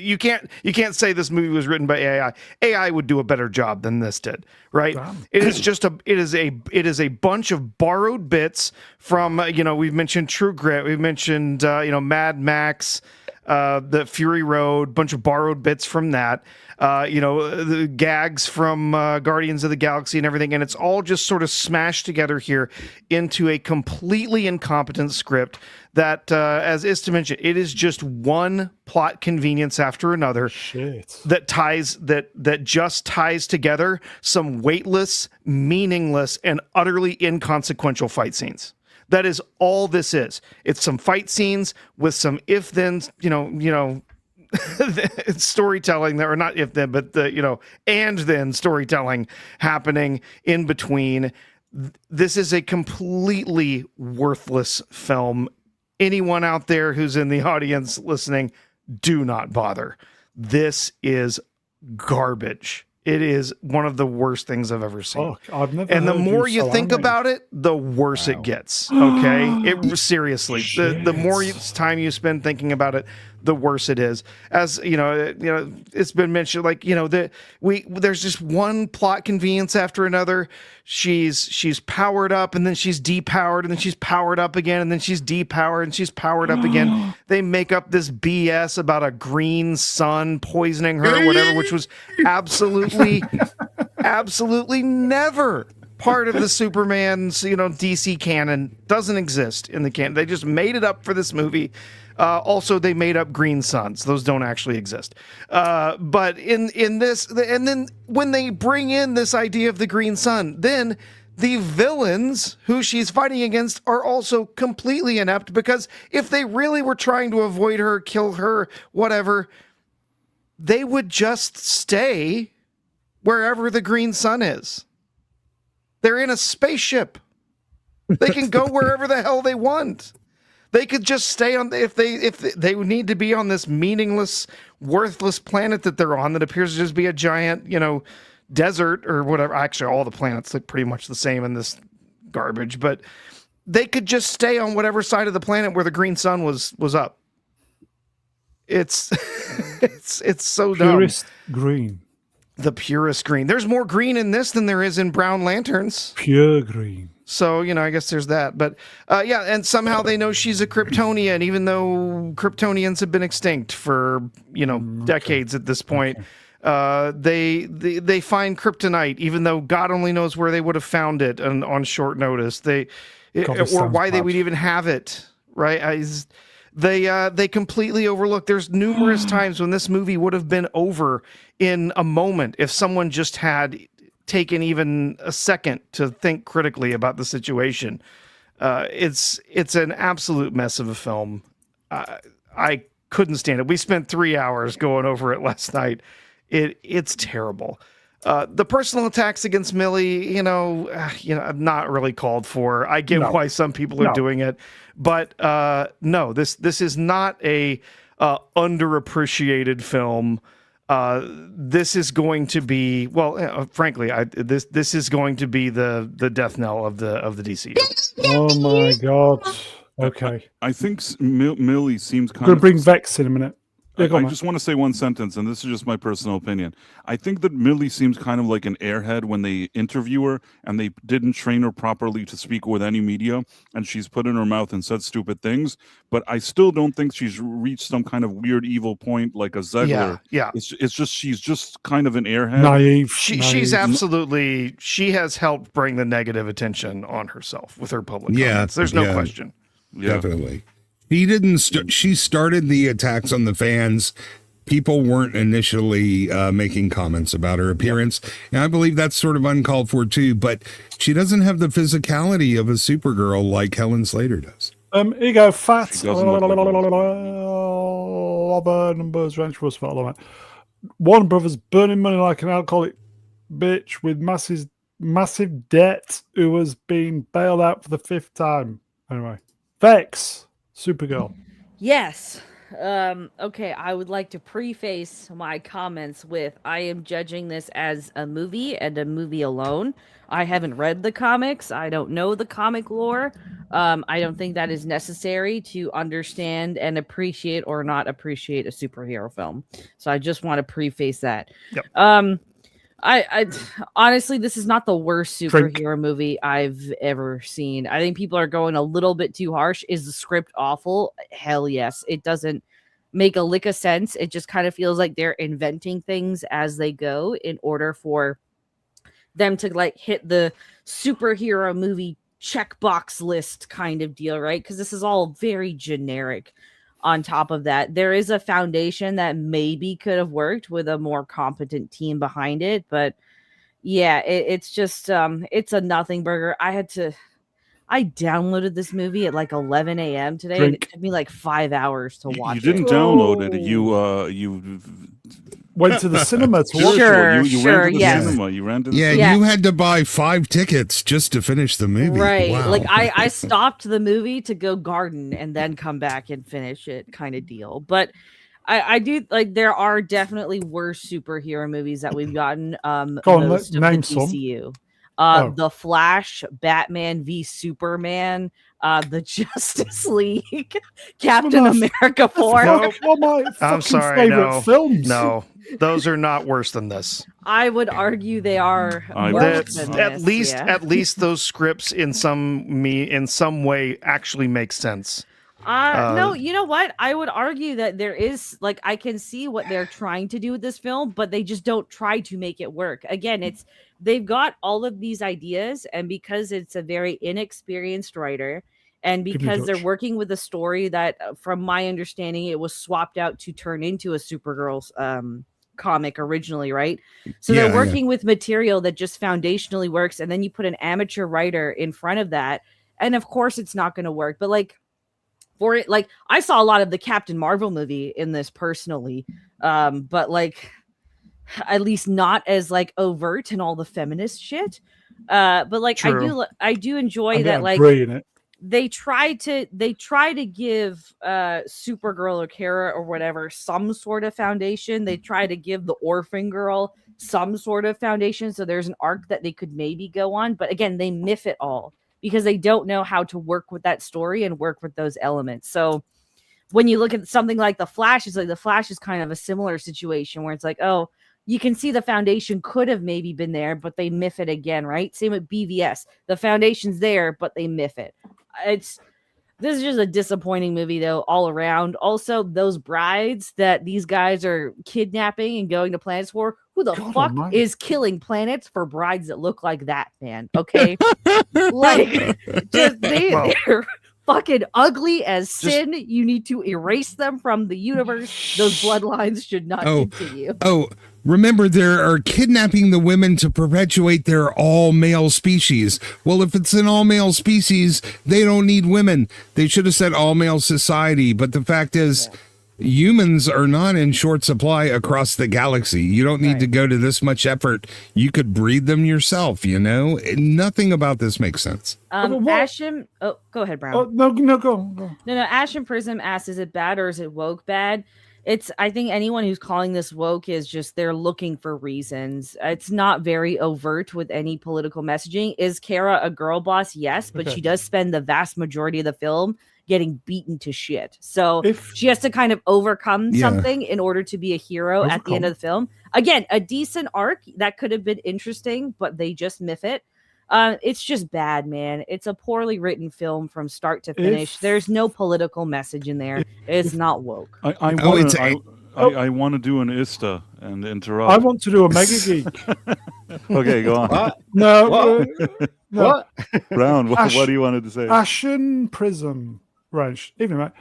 you can't say this movie was written by AI. AI would do a better job than this did. Right? It is a bunch of borrowed bits from we've mentioned True Grit, we've mentioned Mad Max, the Fury Road, bunch of borrowed bits from that. The gags from Guardians of the Galaxy and everything, and it's all just sort of smashed together here into a completely incompetent script that, as Ista mentioned, it is just one plot convenience after another that just ties together some weightless, meaningless, and utterly inconsequential fight scenes. That is all this is. It's some fight scenes with some if-then, storytelling there, or not if then, but and then storytelling happening in between. This is a completely worthless film. Anyone out there who's in the audience listening, do not bother. This is garbage. It is one of the worst things I've ever seen. I've never and the heard more you you think about it, the worse it gets. Okay, seriously, the more time you spend thinking about it, the worse it is. As it's been mentioned, like there's just one plot convenience after another. She's powered up, and then she's depowered, and then she's powered up again, and then she's depowered, and she's powered up again. They make up this BS about a green sun poisoning her or whatever, which was absolutely never part of the Superman's DC canon. Doesn't exist in the canon. They just made it up for this movie. Also, they made up green suns. Those don't actually exist. But in this, and then when they bring in this idea of the green sun, then the villains who she's fighting against are also completely inept, because if they really were trying to avoid her, kill her, whatever, they would just stay wherever the green sun is. They're in a spaceship. They can go wherever the hell they want. They could just stay on if they need to be on this meaningless, worthless planet that they're on that appears to just be a giant, desert or whatever. Actually, all the planets look pretty much the same in this garbage, but they could just stay on whatever side of the planet where the green sun was up. It's it's so dumb. Purest green. The purest green. There's more green in this than there is in Brown Lanterns. Pure green. So, I guess there's that. But, and somehow they know she's a Kryptonian, even though Kryptonians have been extinct for, decades at this point. They find kryptonite, even though God only knows where they would have found it on short notice. Or why they would even have it, right? They completely overlook. There's numerous times when this movie would have been over in a moment if someone just had taken even a second to think critically about the situation. It's an absolute mess of a film. I couldn't stand it. We spent 3 hours going over it last night. It's terrible. The personal attacks against Millie, not really called for. I get why some people are doing it, but no, this is not a underappreciated film. This is going to be, frankly, this is going to be the death knell of the DCU. Oh my God! Okay, I think Millie seems kind I'm going of to bring Vex in a minute. I just want to say one sentence, and this is just my personal opinion. I think that Millie seems kind of like an airhead when they interview her and they didn't train her properly to speak with any media, and she's put in her mouth and said stupid things. But I still don't think she's reached some kind of weird evil point like a Zegler. Yeah. It's just she's just kind of an airhead. Naive. She's absolutely. She has helped bring the negative attention on herself with her public comments. There's no question. Yeah. Definitely. He didn't. She started the attacks on the fans. People weren't initially making comments about her appearance, and I believe that's sort of uncalled for too. But she doesn't have the physicality of a Supergirl like Helen Slater does. Here you go, fat. Numbers ranch was fat. Warner Brothers burning money like an alcoholic bitch with massive debt, who has been bailed out for the 5th time. Anyway, Vex. Supergirl. Yes. Okay, I would like to preface my comments with I am judging this as a movie and a movie alone. I haven't read the comics. I don't know the comic lore. I don't think that is necessary to understand and appreciate or not appreciate a superhero film. So I just want to preface that. Yep. I honestly, this is not the worst superhero movie I've ever seen. I think people are going a little bit too harsh. Is the script awful? Hell yes. It doesn't make a lick of sense. It just kind of feels like they're inventing things as they go in order for them to like hit the superhero movie checkbox list kind of deal, right? Because this is all very generic. On top of that, there is a foundation that maybe could have worked with a more competent team behind it. But yeah, it's just, it's a nothing burger. I downloaded this movie at like 11 a.m. today, and it took me like 5 hours to watch it. You didn't download it. You went to the cinema to watch it. You ran to the cinema. You ran to the cinema. You had to buy 5 tickets just to finish the movie. Right. Wow. Like I stopped the movie to go garden and then come back and finish it, kind of deal. But I do like there are definitely worse superhero movies that we've gotten. Most of name the DCU. The Flash, Batman v Superman, the Justice League, Captain America 4. I'm sorry, no. Films. No, those are not worse than this. I would argue they are worse than at this, at least those scripts in some way actually make sense. No, you know what? I would argue that there is like I can see what they're trying to do with this film, but they just don't try to make it work. Again, they've got all of these ideas, and because it's a very inexperienced writer, and because they're working with a story that, from my understanding, it was swapped out to turn into a Supergirl comic originally, right? So they're working with material that just foundationally works, and then you put an amateur writer in front of that, and of course it's not going to work. But like, for it, like I saw a lot of the Captain Marvel movie in this personally, but like at least not as like overt and all the feminist shit. But like True. I do enjoy that. Like they try to give Supergirl or Kara or whatever some sort of foundation. They try to give the Orphan Girl some sort of foundation, so there's an arc that they could maybe go on. But again, they miff it all, because they don't know how to work with that story and work with those elements. So when you look at something like The Flash, it's like The Flash is kind of a similar situation where it's like, oh, you can see the foundation could have maybe been there, but they miff it again, right? Same with BVS. The foundation's there, but they miff it. This is just a disappointing movie, though, all around. Also, those brides that these guys are kidnapping and going to planets for, who the fuck is killing planets for brides that look like that, man? Okay? Like, they're fucking ugly as sin. You need to erase them from the universe. Those bloodlines should not continue. Remember, they are kidnapping the women to perpetuate their all-male species. Well, if it's an all-male species, they don't need women. They should have said all-male society. But the fact is, humans are not in short supply across the galaxy. You don't need to go to this much effort. You could breed them yourself, you know? Nothing about this makes sense. Asham, go ahead, Brown. No, go. No, Asham Prism asks, is it bad or is it woke bad? I think anyone who's calling this woke is just, they're looking for reasons. It's not very overt with any political messaging. Is Kara a girl boss? Yes, but she does spend the vast majority of the film getting beaten to shit. So she has to kind of overcome something in order to be a hero at the end of the film. Again, a decent arc that could have been interesting, but they just miff it. It's just bad, man. It's a poorly written film from start to finish. There's no political message in there. It's not woke. I want to do an Ista and interrupt. I want to do a Mega Geek. Okay, go on. What? No. What? Brown, what do you want to say? Ashen Prism. Right. Even right.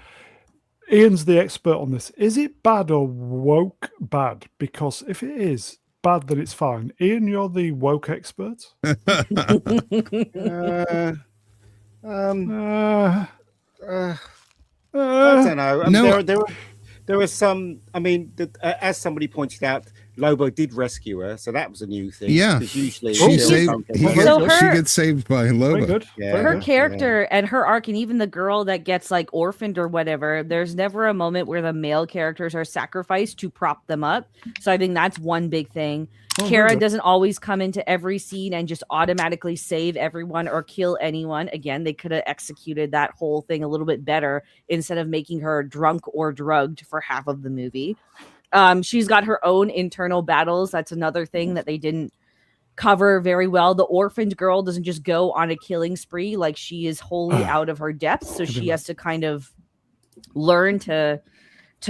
Ian's the expert on this. Is it bad or woke bad? Because if it is bad, then it's fine. Ian, you're the woke expert. I don't know. There were some. I mean, as somebody pointed out, Lobo did rescue her, so that was a new thing. Yeah, usually she gets saved by Lobo. Her character and her arc, and even the girl that gets like orphaned or whatever, there's never a moment where the male characters are sacrificed to prop them up. So I think that's one big thing. Kara doesn't always come into every scene and just automatically save everyone or kill anyone. Again, they could have executed that whole thing a little bit better instead of making her drunk or drugged for half of the movie. She's got her own internal battles. That's another thing that they didn't cover very well. The orphaned girl doesn't just go on a killing spree. Like, she is wholly out of her depths. So she has to kind of learn to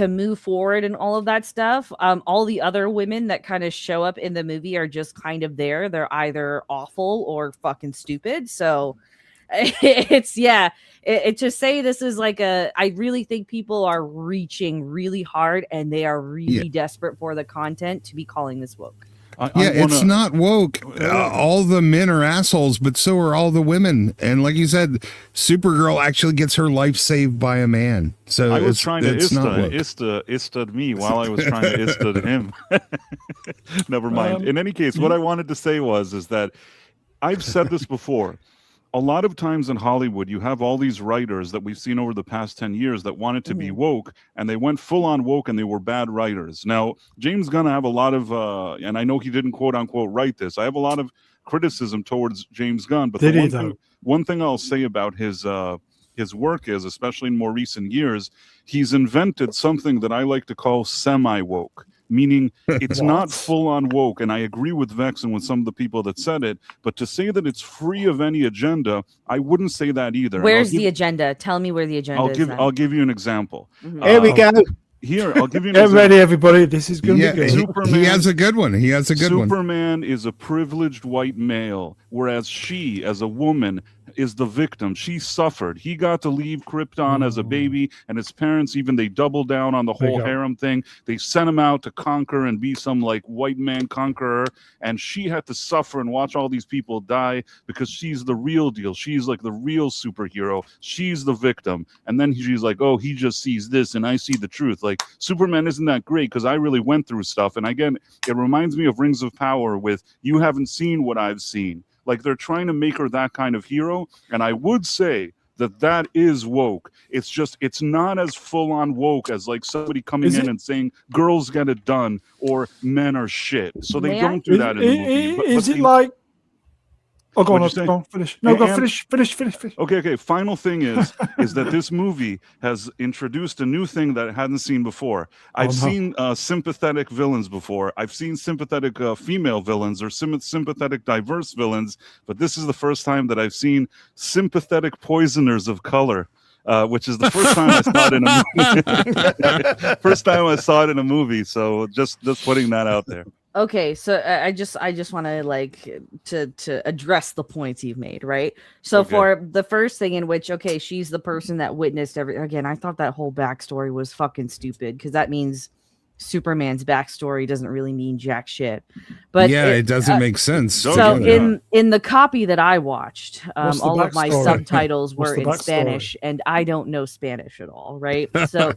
move forward and all of that stuff. All the other women that kind of show up in the movie are just kind of there. They're either awful or fucking stupid. So it's to say this is like I really think people are reaching really hard and they are really desperate for the content to be calling this woke. It's not woke. All the men are assholes, but so are all the women. And like you said, Supergirl actually gets her life saved by a man. So I was trying to Ista me while I was trying to Ista him. Never mind. In any case, what I wanted to say is that I've said this before. A lot of times in Hollywood, you have all these writers that we've seen over the past 10 years that wanted to be woke, and they went full on woke, and they were bad writers. Now, James Gunn, I have a lot of, and I know he didn't quote unquote write this. I have a lot of criticism towards James Gunn, but one thing I'll say about his work is, especially in more recent years, he's invented something that I like to call semi-woke. Meaning it's not full on woke, and I agree with Vex and with some of the people that said it, but to say that it's free of any agenda, I wouldn't say that either. Where's the agenda? Tell me where the agenda is. I'll give you an example. Here we go. Here, I'll give you an Get example. ready, everybody. This is going to be good. Superman, he has a good one. Superman is a privileged white male, whereas she, as a woman, is the victim. She suffered. He got to leave Krypton as a baby, and his parents they doubled down on the whole harem thing. They sent him out to conquer and be some like white man conqueror, and she had to suffer and watch all these people die because she's the real deal. She's like the real superhero. She's the victim. And then she's like, oh, he just sees this and I see the truth. Like, Superman isn't that great because I really went through stuff. And again, it reminds me of Rings of Power with you haven't seen what I've seen. Like, they're trying to make her that kind of hero. And I would say that is woke. It's just, it's not as full on woke as like somebody coming in and saying girls get it done or men are shit. So they don't do that in the movie. Is it like... Oh, go on, finish. No, finish. Okay. Final thing is that this movie has introduced a new thing that I hadn't seen before. I've seen sympathetic villains before. I've seen sympathetic female villains or sympathetic diverse villains, but this is the first time that I've seen sympathetic poisoners of color. Which is the first time I saw it in a movie. So just putting that out there. Okay, so I just want to like to address the points you've made, right? So for the first thing in which, she's the person that witnessed again, I thought that whole backstory was fucking stupid because that means Superman's backstory doesn't really mean jack shit. But it doesn't make sense. So in the copy that I watched, all of my subtitles were in Spanish, and I don't know Spanish at all, right? So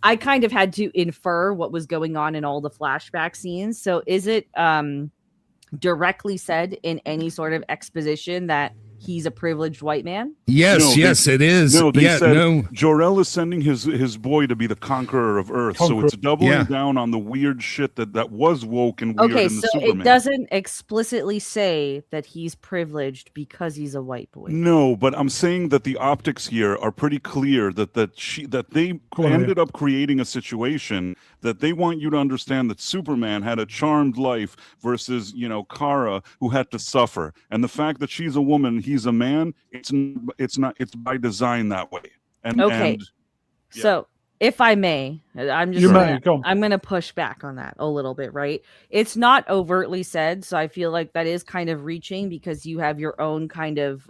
I kind of had to infer what was going on in all the flashback scenes. So is it directly said in any sort of exposition that he's a privileged white man? Yes, it is. No, they said Jor-El is sending his boy to be the conqueror of Earth. So it's doubling down on the weird shit that was woke and weird in the Superman. It doesn't explicitly say that he's privileged because he's a white boy. No, but I'm saying that the optics here are pretty clear that they ended up creating a situation that they want you to understand that Superman had a charmed life versus, Kara, who had to suffer. And the fact that she's a woman, he's a man, it's by design that way. So if I may, I'm going to push back on that a little bit, right? It's not overtly said, so I feel like that is kind of reaching because you have your own kind of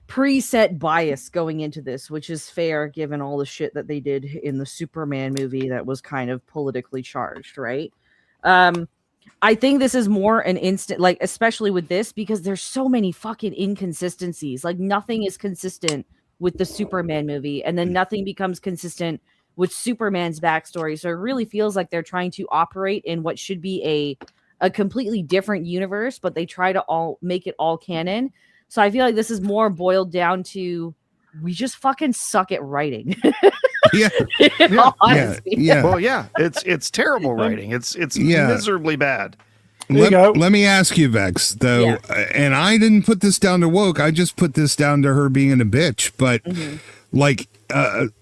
preset bias going into this, which is fair given all the shit that they did in the Superman movie that was kind of politically charged, right? I think this is more an instant, like, especially with this, because there's so many fucking inconsistencies. Like, nothing is consistent with the Superman movie, and then nothing becomes consistent with Superman's backstory. So it really feels like they're trying to operate in what should be a completely different universe, but they try to all make it all canon. So I feel like this is more boiled down to we just fucking suck at writing. Well, it's terrible writing. It's miserably bad. Let me ask you, Vex, though, and I didn't put this down to woke. I just put this down to her being a bitch. But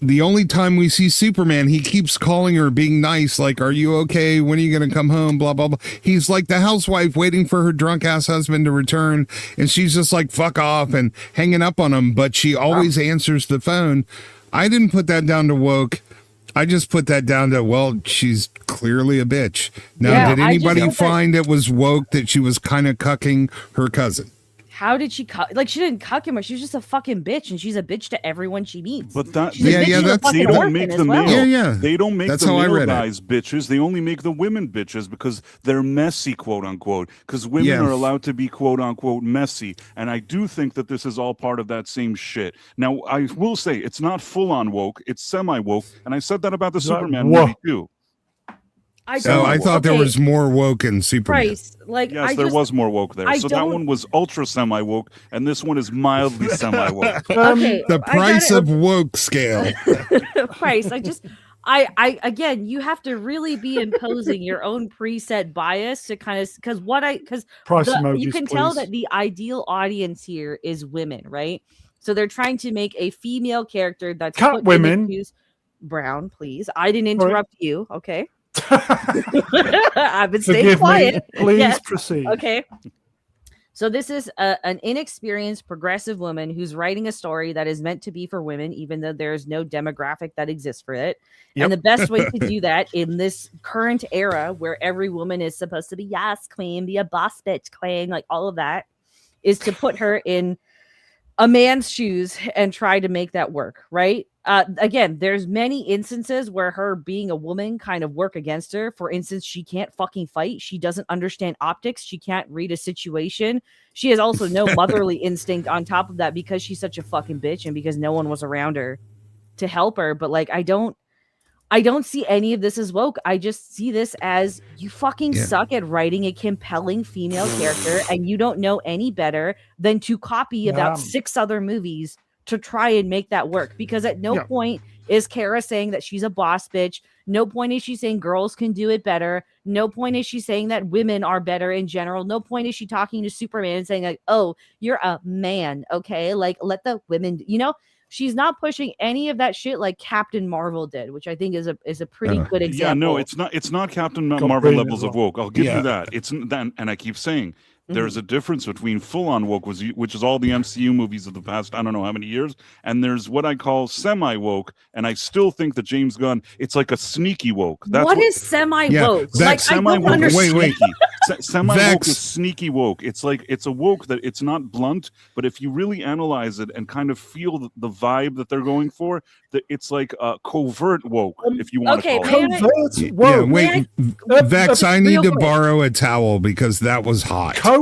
the only time we see Superman, he keeps calling her, being nice, like, are you okay? When are you going to come home? Blah, blah, blah. He's like the housewife waiting for her drunk ass husband to return. And she's just like, fuck off and hanging up on him. But she always answers the phone. I didn't put that down to woke. I just put that down to, well, she's clearly a bitch. Now, did anybody find it was woke that she was kind of cucking her cousin? how did she cuck? Like, she didn't cuck him, or she was just a fucking bitch, and she's a bitch to everyone she meets. But that that's they don't make the male. They don't make that's the how I male read guys bitches. They only make the women bitches because they're messy, quote unquote. Because women are allowed to be quote unquote messy, and I do think that this is all part of that same shit. Now, I will say it's not full on woke; it's semi woke, and I said that about the Superman movie too. I thought there was more woke in Superman. Price, like, yes, there was more woke there. So that one was ultra semi woke, and this one is mildly semi woke. Okay, the price of woke scale. Price. I again, you have to really be imposing your own preset bias to kind of because you can tell that the ideal audience here is women, right? So they're trying to make a female character that's cut women. Brown, please. I didn't interrupt you. Okay. I've been staying quiet. Please proceed. Okay. So this is an inexperienced progressive woman who's writing a story that is meant to be for women, even though there's no demographic that exists for it. Yep. And the best way to do that in this current era where every woman is supposed to be yes queen, be a boss bitch queen, like all of that, is to put her in a man's shoes and try to make that work, right? Again, there's many instances where her being a woman kind of work against her. For instance, she can't fucking fight. She doesn't understand optics. She can't read a situation. She has also no motherly instinct on top of that because she's such a fucking bitch and because no one was around her to help her. But like, I don't see any of this as woke. I just see this as you fucking suck at writing a compelling female character and you don't know any better than to copy about 6 other movies to try and make that work. Because at no point is Kara saying that she's a boss bitch. No point is she saying girls can do it better. No point is she saying that women are better in general. No point is she talking to Superman and saying like, oh, you're a man. Okay. Like let the women, she's not pushing any of that shit like Captain Marvel did, which I think is a pretty good example. Yeah, no, it's not Captain Marvel levels of woke. I'll give you that. It's then, and I keep saying there's a difference between full-on woke, which is all the MCU movies of the past, I don't know how many years, and there's what I call semi-woke, and I still think that James Gunn, it's like a sneaky woke. What is semi-woke? Like, semi-woke is wait. Semi-woke is sneaky woke. It's like, it's a woke that it's not blunt, but if you really analyze it and kind of feel the vibe that they're going for, that it's like a covert woke, if you want to call it. Covert woke. Wait, Vex, I need to borrow a towel because that was hot. Covert.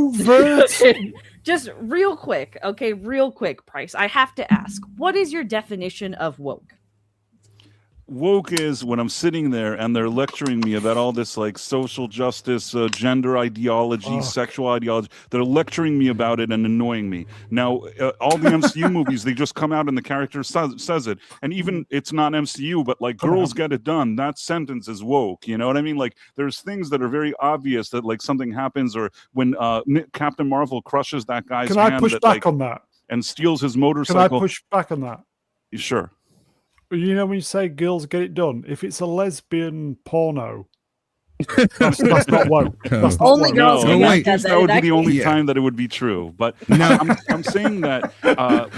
Just real quick, okay, real quick, Price. I have to ask, what is your definition of woke? Woke is when I'm sitting there and they're lecturing me about all this like social justice, gender ideology, sexual ideology. They're lecturing me about it and annoying me. Now, all the MCU movies, they just come out and the character says it. And even it's not MCU, but like girls get it done. That sentence is woke. You know what I mean? Like there's things that are very obvious that like something happens, or when Captain Marvel crushes that guy's hand. Can I push back on that? And steals his motorcycle. Can I push back on that? Sure. You know when you say girls get it done, if it's a lesbian porno, that's not woke. That's not only woke. girls that would be the only Yeah. time that it would be true. But I'm saying that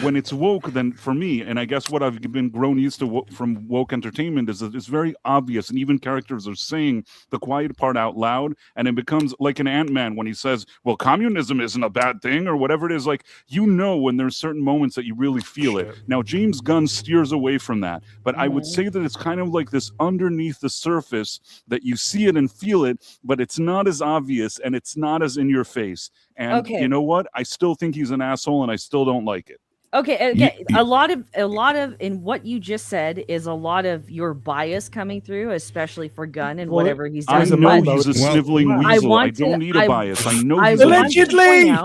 when it's woke, then for me, and I guess what I've been grown used to from woke entertainment is that it's very obvious, and even characters are saying the quiet part out loud, and it becomes like an Ant-Man when he says, well, communism isn't a bad thing, or whatever it is. Like, when there's certain moments that you really feel it. Now, James Gunn steers away from that, but I would say that it's kind of like this underneath the surface that you see it and feel it, but it's not as obvious and it's not as in your face. And you know what? I still think he's an asshole and I still don't like it. Okay. A lot of in what you just said is a lot of your bias coming through, especially for Gunn and whatever he's done. I know he's a sniveling weasel. I don't need a bias. I know he's allegedly.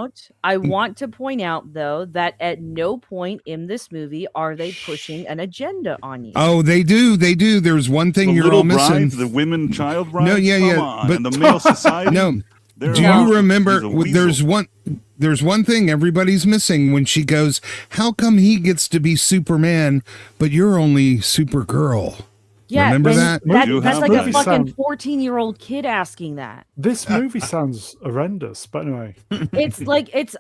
I want to point out though that at no point in this movie are they pushing an agenda on you. Oh, they do. There's one thing you're all missing. The women child bride. No, yeah. But and the male society. No. Do you remember? There's one thing everybody's missing when she goes, how come he gets to be Superman, but you're only Supergirl? Yeah, remember that? That's like a fucking 14-year-old kid asking that. This movie sounds horrendous, but anyway.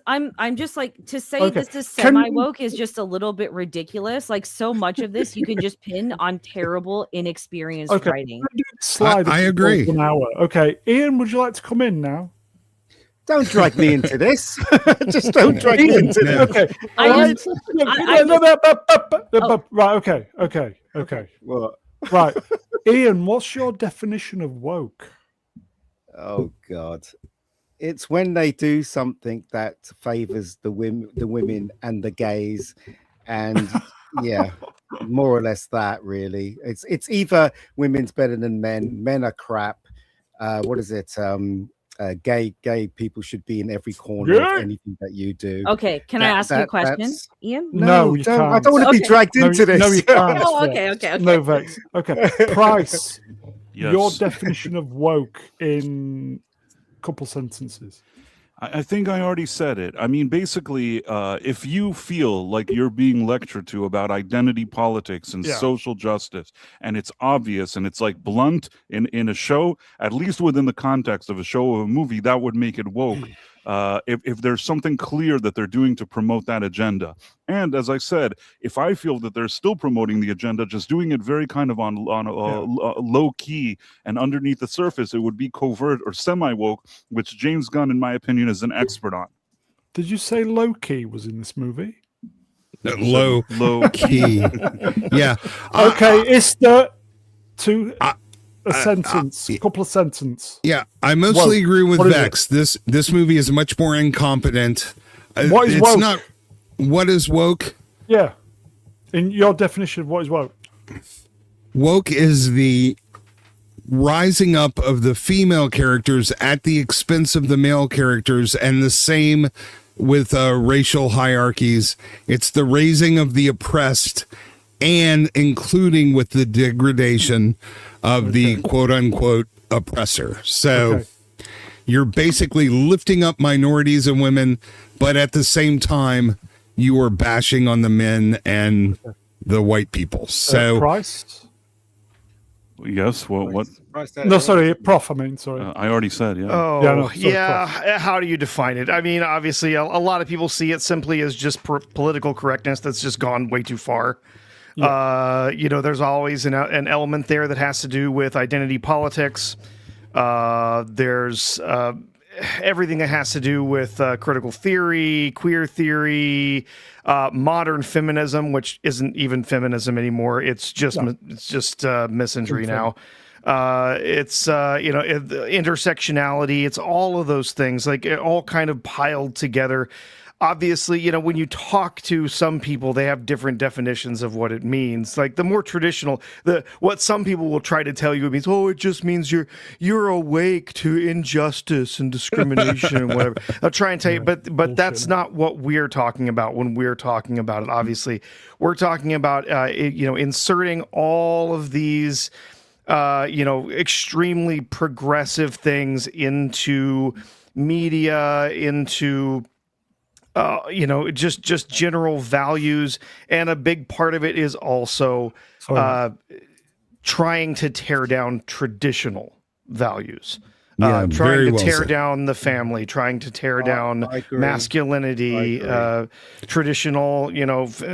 I'm just like, to say this is semi-woke is just a little bit ridiculous. Like, so much of this you can just pin on terrible, inexperienced writing. I agree. 1 hour. Okay, Ian, would you like to come in now? Don't drag me into this. Just don't drag me into this. Okay. Right. Okay. What? Right. Ian, what's your definition of woke? Oh God. It's when they do something that favors the women and the gays, and yeah, more or less that. Really, it's either women's better than men are crap. What is it? Gay people should be in every corner of anything that you do. Okay, can I ask you a question, Ian? No, you don't. can't. I don't want to be dragged into this. No, you can't. Oh, okay. No, Vex. Okay, Price. Yes. Your definition of woke in couple sentences. I think I already said it. I mean, basically, if you feel like you're being lectured to about identity politics and social justice, and it's obvious and it's like blunt in a show, at least within the context of a show or a movie, that would make it woke. If there's something clear that they're doing to promote that agenda. And as I said, if I feel that they're still promoting the agenda, just doing it very kind of on low key and underneath the surface, it would be covert or semi-woke, which James Gunn, in my opinion, is an expert on. Did you say low key was in this movie? Low key. Yeah. Okay, Ista, a sentence, couple of sentences. Yeah, I mostly agree with Vex. This movie is much more incompetent. What is woke? Not what is woke? Yeah. In your definition of what is woke? Woke is the rising up of the female characters at the expense of the male characters, and the same with racial hierarchies. It's the raising of the oppressed, and including with the degradation of the quote unquote oppressor. So you're basically lifting up minorities and women, but at the same time, you are bashing on the men and the white people. So Price? Yes. What? No, sorry, Prof. I mean, sorry. I already said, yeah. Oh, Yeah, no, sorry, How do you define it? I mean, obviously, a lot of people see it simply as just political correctness that's just gone way too far. There's always an element there that has to do with identity politics. There's everything that has to do with critical theory, queer theory, modern feminism, which isn't even feminism anymore. It's just misandry now. It's intersectionality. It's all of those things, like it all kind of piled together. Obviously, when you talk to some people, they have different definitions of what it means. Like the more traditional, what some people will try to tell you, it means, it just means you're awake to injustice and discrimination and whatever. I'll try and tell you, but that's not what we're talking about when we're talking about it. Obviously, we're talking about inserting all of these extremely progressive things into media, into just general values. And a big part of it is also trying to tear down traditional values. Trying to tear down the family, trying to tear down masculinity, traditional,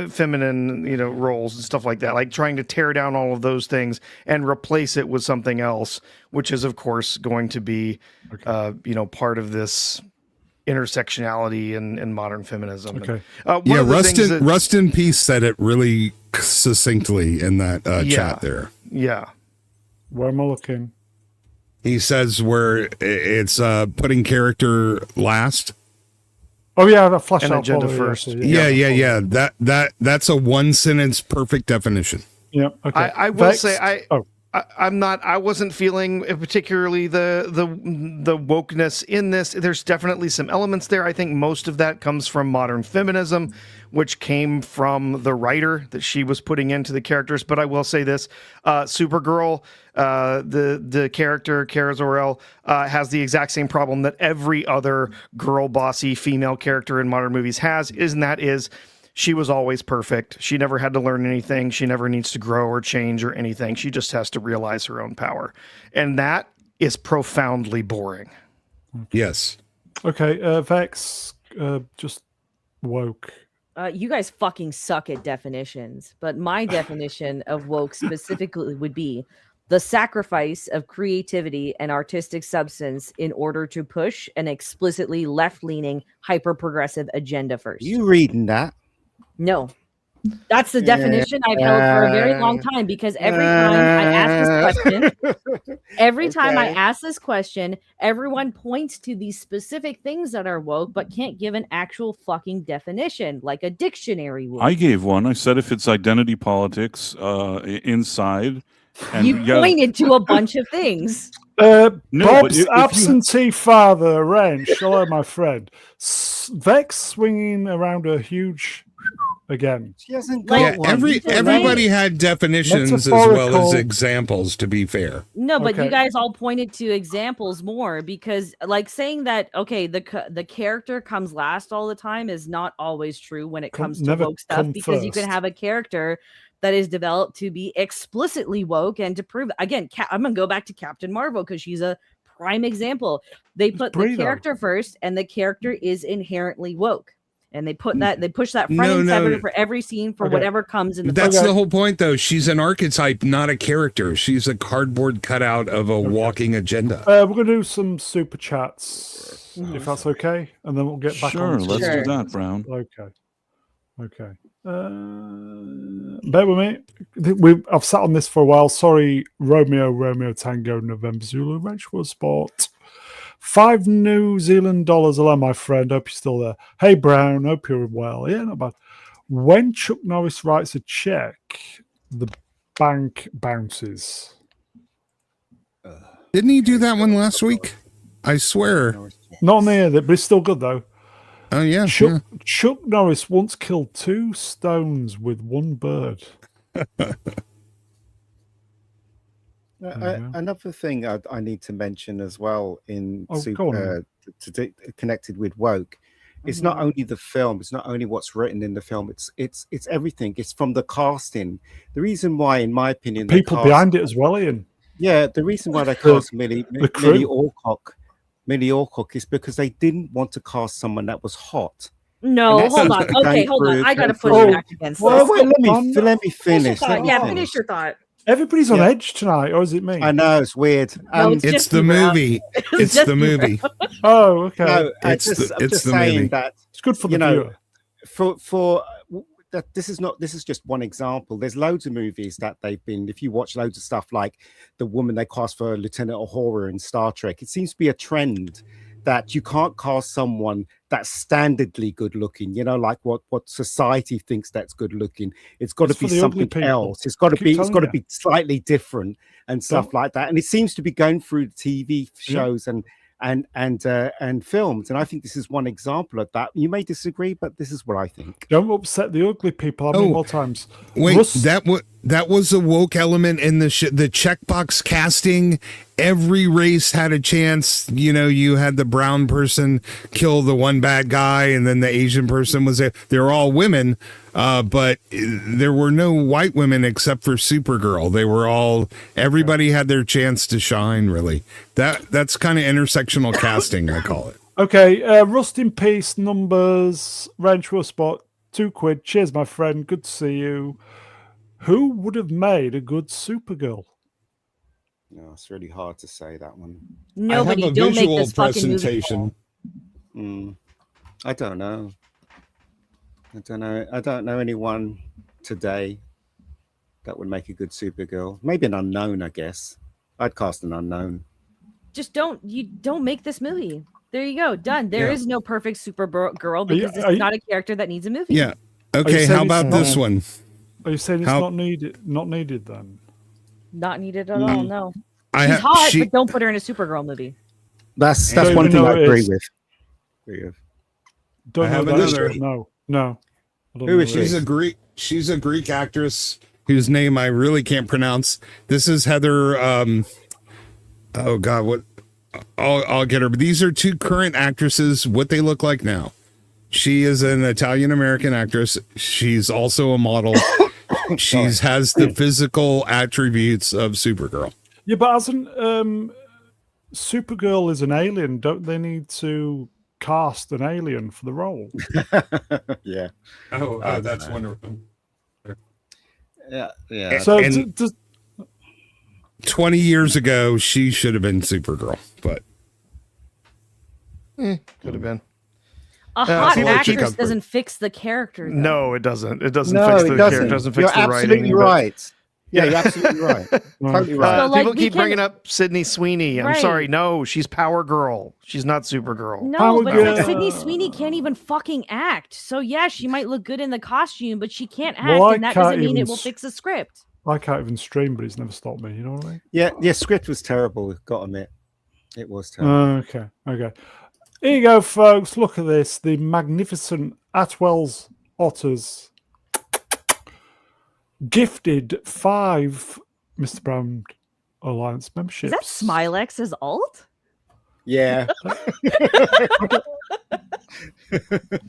feminine, roles and stuff like that. Like trying to tear down all of those things and replace it with something else, which is of course going to be, part of this intersectionality and modern feminism. Okay. Rust in Peace said it really succinctly in that chat there. Yeah. Where am I looking? He says where it's putting character last. Oh yeah, the flash and out agenda quality, first. Yeah. That's a one sentence perfect definition. Yeah. Okay. I will say I wasn't feeling particularly the wokeness in this. There's definitely some elements there. I think most of that comes from modern feminism, which came from the writer that she was putting into the characters. But I will say this, Supergirl, the character, Kara Zor-El, has the exact same problem that every other girl bossy female character in modern movies has, she was always perfect. She never had to learn anything. She never needs to grow or change or anything. She just has to realize her own power. And that is profoundly boring. Yes. Okay, Vex, just woke. You guys fucking suck at definitions, but my definition of woke specifically would be the sacrifice of creativity and artistic substance in order to push an explicitly left-leaning, hyper-progressive agenda first. You reading that? No. That's the definition I've held for a very long time, because every time I ask this question, everyone points to these specific things that are woke, but can't give an actual fucking definition, like a dictionary would. I gave one. I said if it's identity politics inside. And you pointed to a bunch of things. Bob's absentee father, Wrench. Hello, my friend. Vex swinging around a huge... Again, she hasn't got one. Everybody had definitions as well as examples, to be fair. No, but you guys all pointed to examples more, because like saying that the character comes last all the time is not always true when it comes to woke stuff, because you can have a character that is developed to be explicitly woke and to prove again. I'm gonna go back to Captain Marvel because she's a prime example. They put the character first, and the character is inherently woke. And they push that front and center for every scene for whatever comes in the That's the whole point, though. She's an archetype, not a character. She's a cardboard cutout of a walking agenda. We're going to do some super chats, if that's okay. And then we'll get back on. Let's do that, Brown. Okay. Bear with me. I've sat on this for a while. Sorry, Romeo Tango November Zulu Ranch was sport. 5 New Zealand dollars. Hello, my friend. Hope you're still there. Hey, Brown. Hope you're well. Yeah, not bad. When Chuck Norris writes a check, the bank bounces. Didn't he do that one last week? I swear. Not on the air, but it's still good, though. Oh, yeah. Chuck Norris once killed 2 stones with 1 bird. Another thing I need to mention as well connected with woke, it's not only the film, it's not only what's written in the film, it's everything. It's from the casting. The reason why, in my opinion, people behind it as well, Ian. Yeah, the reason why they cast Millie Alcock is because they didn't want to cast someone that was hot. No, hold on. Okay, hold on. I gotta push back against this. Wait, let me finish. Finish your thought. Everybody's on edge tonight, or is it me? I know, it's weird. It's the movie. It's the movie. Oh, okay. No, it's the movie. That it's good for the viewer. For that, this is just one example. There's loads of movies that they've been. If you watch loads of stuff like the woman they cast for Lieutenant Uhura in Star Trek, it seems to be a trend that you can't cast someone that's standardly good looking, like what society thinks that's good looking. It's got to be something else. It's got to be slightly different and stuff like that. And it seems to be going through TV shows and films. And I think this is one example of that. You may disagree, but this is what I think. Don't upset the ugly people. How many more times? Wait, that was a woke element in the checkbox casting. Every race had a chance. You had the brown person kill the one bad guy, and then the Asian person was there. They're all women, but there were no white women except for Supergirl. They were all. Everybody had their chance to shine. Really, that's kind of intersectional casting, I call it. Okay, Rust in Peace numbers. Ranch War Spot. £2. Cheers, my friend. Good to see you. Who would have made a good Supergirl? No, it's really hard to say that one. Nobody. I have a don't visual make this presentation. I don't know. I don't know anyone today that would make a good Supergirl. Maybe an unknown, I guess. I'd cast an unknown. Just don't make this movie. There you go. Done. There is no perfect Supergirl because this is not a character that needs a movie. Yeah. Okay. How about this one? Are you saying it's not needed? Not needed then? Not needed at all. No. She's hot, but don't put her in a Supergirl movie. That's one thing I agree with. Don't have another. No. Who is she? She's a Greek actress whose name I really can't pronounce. This is Heather. Oh God, what? I'll get her. But these are 2 current actresses. What they look like now. She is an Italian American actress. She's also a model. She has the physical attributes of Supergirl. Yeah, but Supergirl is an alien. Don't they need to cast an alien for the role? Yeah. Oh, that's wonderful. Yeah. So 20 years ago, she should have been Supergirl, but could have been. A hot see, like, she actress comes doesn't fix the character. Though. No, it doesn't. It doesn't No, fix it the doesn't. character. It doesn't fix You're the writing. absolutely but- right. Yeah, you're absolutely right. Totally right. So, like, people we keep can- bringing up Sydney Sweeney. I'm Right. sorry. No, she's Power Girl. She's not Supergirl. No, Power but it's like Girl. Sydney Sweeney can't even fucking act. So yeah, she might look good in the costume, but she can't act, Well, I and that can't doesn't mean even it will fix the script. I can't even stream, but it's never stopped me. You know what I mean? Yeah, script was terrible. Got to admit, it was terrible. Okay. Here you go, folks. Look at this. The magnificent Atwell's Otters gifted 5 Mr. Brown Alliance memberships. Is that Smilex's alt? Yeah,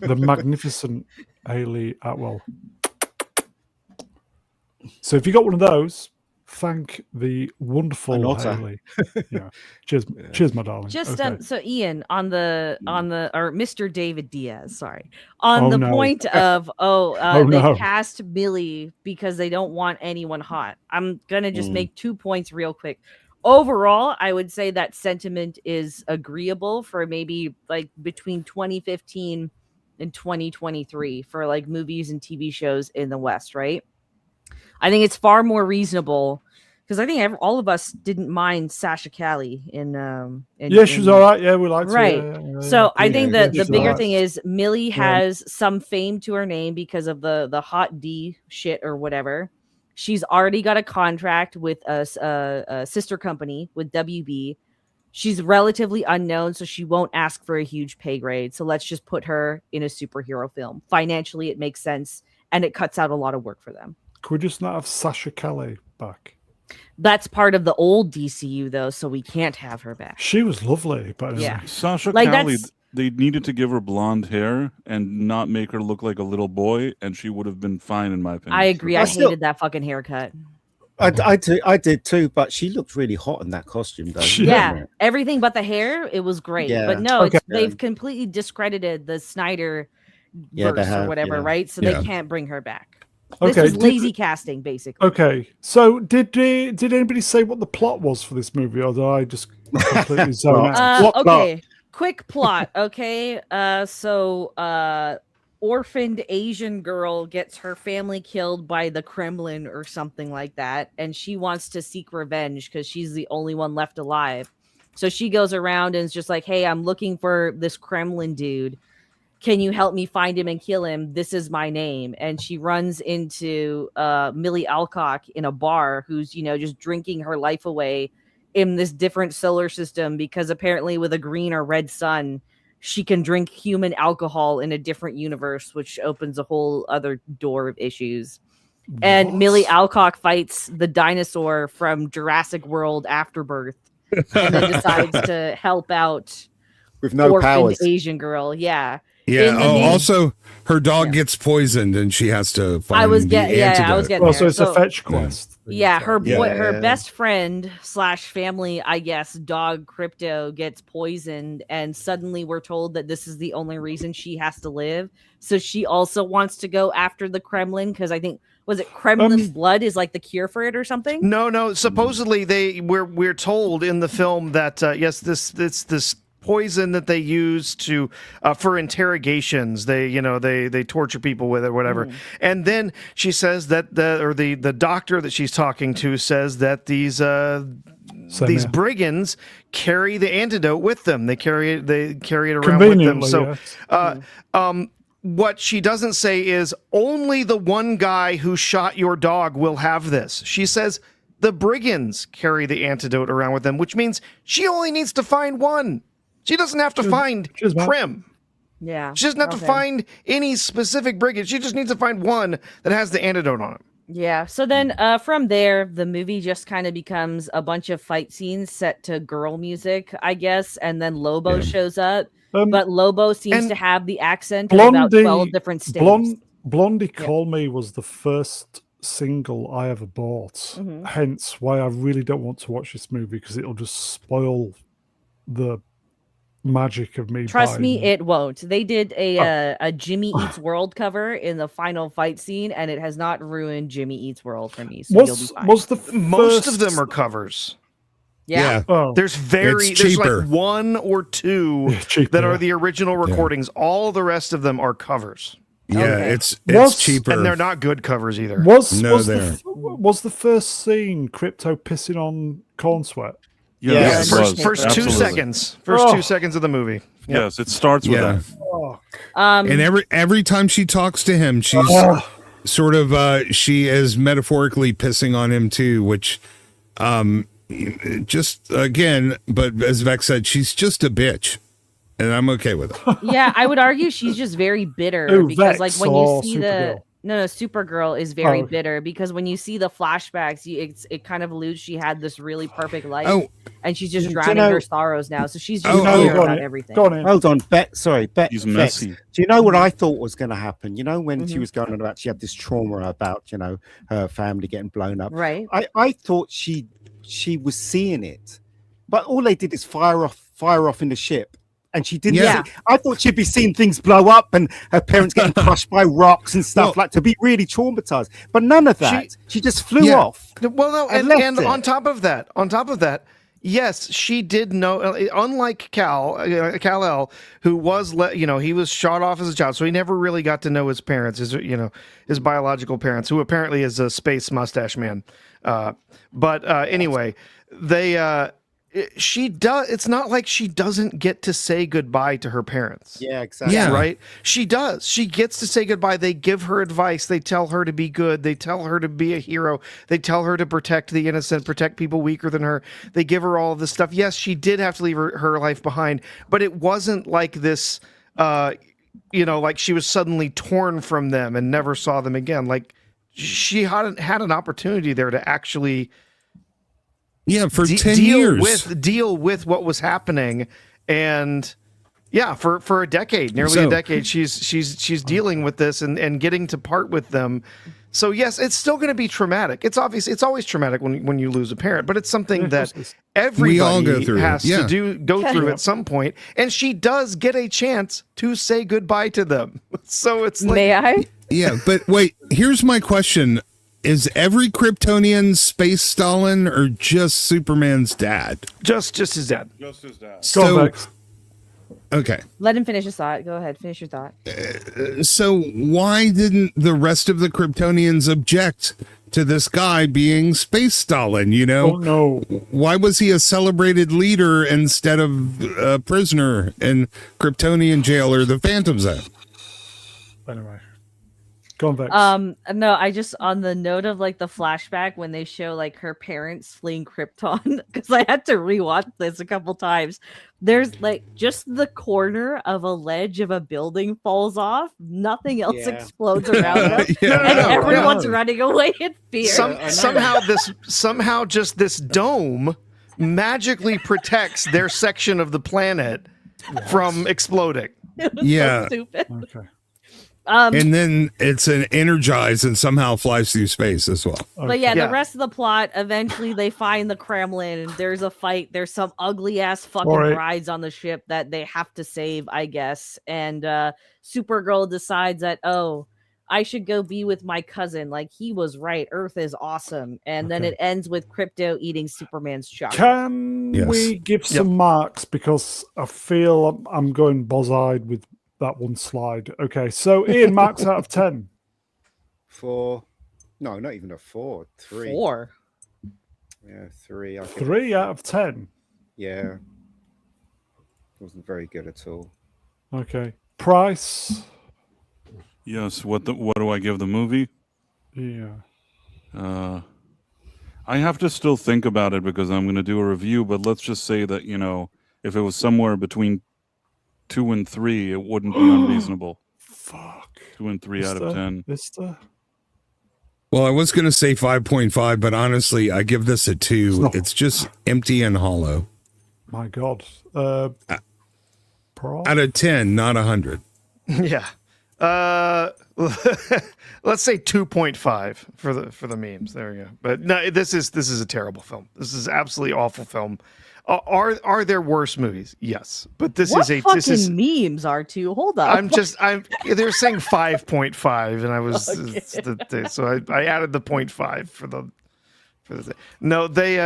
The magnificent Haley Atwell. So if you got one of those, thank the wonderful An otter. Haley. Yeah. Cheers, my darling. Just Okay. so Ian on the or Mr. David Diaz, sorry, on Oh, the no. point of Oh, they no. cast Millie because they don't want anyone hot. I'm gonna just make 2 points real quick. Overall, I would say that sentiment is agreeable for maybe like between 2015 and 2023 for like movies and TV shows in the West, right? I think it's far more reasonable because I think all of us didn't mind Sasha Cali in Yeah, she was all right. Yeah, we liked her. Right. Yeah. So I think yeah, the she's bigger alright. thing is Millie Yeah. has some fame to her name because of the hot D shit or whatever. She's already got a contract with a sister company with WB. She's relatively unknown, so she won't ask for a huge pay grade. So let's just put her in a superhero film. Financially, it makes sense, and it cuts out a lot of work for them. Could we just not have Sasha Kelly back? That's part of the old DCU, though, so we can't have her back. She was lovely, but Yeah. Sasha Like, Cali, that's- they needed to give her blonde hair and not make her look like a little boy, and she would have been fine, in my opinion. I agree. I I still- hated that fucking haircut. I did too, but she looked really hot in that costume, though. Yeah. Yeah, everything but the hair, it was great. Yeah. But no, Okay. they've completely discredited the Snyder Yeah, they verse or have, whatever, yeah. right? So Yeah. they can't bring her back. This Okay. was lazy casting, basically. Okay. So did anybody say what the plot was for this movie, or did I just completely zone out? What plot? Okay, quick plot. Okay, so orphaned Asian girl gets her family killed by the Kremlin or something like that, and she wants to seek revenge because she's the only one left alive. So she goes around and is just like, "Hey, I'm looking for this Kremlin dude. Can you help me find him and kill him? This is my name." And she runs into Millie Alcock in a bar who's, just drinking her life away in this different solar system because apparently with a green or red sun, she can drink human alcohol in a different universe, which opens a whole other door of issues. And What? Millie Alcock fights the dinosaur from Jurassic World Afterbirth and then decides to help out with no orphaned powers. Asian girl. Yeah. yeah. In the Oh, name- also, her dog Yeah. gets poisoned, and she has to find I was the getting antidote. I was getting Well, there. so it's a So- fetch quest. Yeah, her Yeah. best friend / family, I guess, dog Crypto gets poisoned, and suddenly we're told that this is the only reason she has to live. So she also wants to go after the Kremlin because I think was it Kremlin blood is like the cure for it or something. No. Supposedly, we're told in the film that yes, this poison that they use to for interrogations, they torture people with it, whatever. And then she says that the doctor that she's talking to says that these brigands carry the antidote with them. They carry it around with them. Conveniently, So yes. what she doesn't say is only the one guy who shot your dog will have this. She says the brigands carry the antidote around with them, which means she only needs to find one. She doesn't have to find cheers, Matt. Krim. Yeah, She doesn't have to find any specific brigand. She just needs to find one that has the antidote on it. Yeah. So then from there, the movie just kind of becomes a bunch of fight scenes set to girl music, I guess, and then Lobo shows up. But Lobo seems to have the accent of about 12 different states. Blondie Call Me was the first single I ever bought. Hence why I really don't want to watch this movie because it'll just spoil the magic of me. Trust me, it won't. They did a Jimmy Eats World cover in the final fight scene, and it has not ruined Jimmy Eats World for me. So you'll be fine. Most of them are covers. Yeah. There's like one or two that are the original recordings. All the rest of them are covers. Yeah, it's cheaper, and they're not good covers either. Was the first scene Crypto pissing on Corn Sweat? Yes, first 2 seconds. First 2 seconds of the movie. Yes, it starts with that. And every time she talks to him, she's sort of she is metaphorically pissing on him too, which just again, but as Vex said, she's just a bitch. And I'm okay with it. Yeah, I would argue she's just very bitter because, like, when you see Supergirl? Supergirl is very bitter because when you see the flashbacks, it kind of alludes she had this really perfect life, and she's just drowning her sorrows now. So she's just bitter about everything. Hold on, sorry, he's messy. Vex, do you know what I thought was going to happen? You know, when she was going on about she had this trauma about her family getting blown up. Right. I thought she was seeing it, but all they did is fire off in the ship. And she didn't. Yeah. I thought she'd be seeing things blow up and her parents getting crushed by rocks and stuff, like to be really traumatized. But none of that. She just flew off. Well, no, and on top of that, yes, she did know. Unlike Kal-El, who was he was shot off as a child, so he never really got to know his parents, his biological parents, who apparently is a space mustache man. But anyway, they. She does. It's not like she doesn't get to say goodbye to her parents. Yeah, exactly. Yeah. Right. She does. She gets to say goodbye. They give her advice. They tell her to be good. They tell her to be a hero. They tell her to protect the innocent, protect people weaker than her. They give her all of this stuff. Yes, she did have to leave her life behind, but it wasn't like this. Like she was suddenly torn from them and never saw them again. Like she had an opportunity there to actually. Yeah, for 10 years. Deal with what was happening, and for a decade, nearly a decade, she's dealing with this and getting to part with them. So yes, it's still going to be traumatic. It's always traumatic when you lose a parent, but it's something that everybody has to go through at some point, and she does get a chance to say goodbye to them. So it's like, may I? Yeah, but wait, here's my question. Is every Kryptonian Space Stalin or just Superman's dad? Just his dad. Just his dad. So, okay. Let him finish his thought. Go ahead. Finish your thought. So why didn't the rest of the Kryptonians object to this guy being Space Stalin? Oh, no. Why was he a celebrated leader instead of a prisoner in Kryptonian jail or the Phantom Zone? Anyway. Vex. No, I just on the note of like the flashback when they show like her parents fleeing Krypton, because I had to rewatch this a couple times. There's like just the corner of a ledge of a building falls off, nothing else explodes around them, and everyone's running away in fear. Somehow just this dome magically protects their section of the planet from exploding. It was so stupid. Okay. And then it's an energized and somehow flies through space as well. But the rest of the plot, eventually they find the Kremlin and there's a fight. There's some ugly ass fucking brides on the ship that they have to save, I guess. And Supergirl decides that, I should go be with my cousin. Like, he was right. Earth is awesome. And then it ends with Crypto eating Superman's chocolate. Can we give some marks? Because I feel I'm going bozz-eyed with that one slide. Okay, so Ian, marks out of 10. 4. No, not even a 4. 3. 4. Yeah, 3. 3 out of 10. Yeah. Wasn't very good at all. Okay. Price. Yes. What do I give the movie? Yeah. I have to still think about it because I'm going to do a review. But let's just say that if it was somewhere between 2 and 3, it wouldn't be unreasonable. Fuck. 2 and 3 out of 10. Well, I was going to say 5.5, but honestly, I give this a 2. It's just empty and hollow. My God. Out of 10, not 100. Yeah. Let's say 2.5 for the memes. There we go. But no, this is a terrible film. This is absolutely awful film. Are there worse movies? Yes, but this what is a fucking this is memes are too. Hold up. they're saying 5.5, and I was Okay. so I added the 0.5 for the no they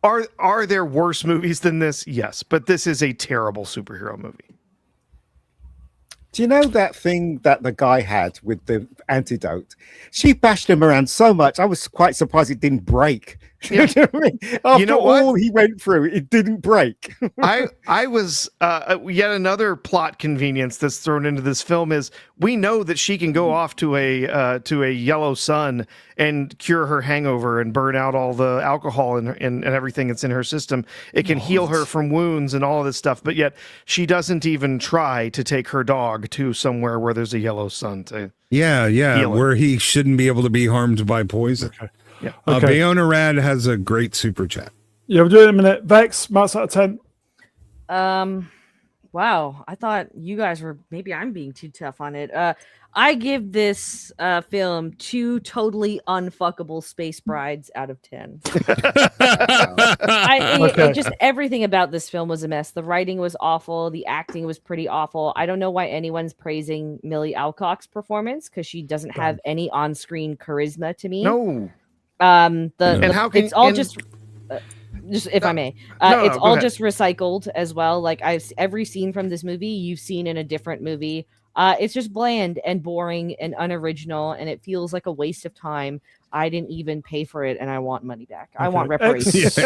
are there worse movies than this? Yes, but this is a terrible superhero movie. Do you know that thing that the guy had with the antidote? She bashed him around so much. I was quite surprised it didn't break. Yeah. You know what I mean? After You know what? all he went through, it didn't break. I was yet another plot convenience that's thrown into this film is we know that she can go off to a yellow sun and cure her hangover and burn out all the alcohol and everything that's in her system. It can heal her from wounds and all of this stuff, but yet she doesn't even try to take her dog to somewhere where there's a yellow sun to heal where it. he shouldn't be able to be harmed by poison. Okay. Yeah. Bayona Rad has a great super chat. Yeah, we'll do it in a minute. Vex, marks out of 10. Wow. I thought you guys were maybe I'm being too tough on it. I give this film 2 totally unfuckable space brides out of 10. Just everything about this film was a mess. The writing was awful. The acting was pretty awful. I don't know why anyone's praising Millie Alcock's performance because she doesn't have any on-screen charisma to me. No. And how can it's all just if I may, it's all just recycled as well. Like every scene from this movie you've seen in a different movie. It's just bland and boring and unoriginal, and it feels like a waste of time. I didn't even pay for it, and I want money back. I want reparations.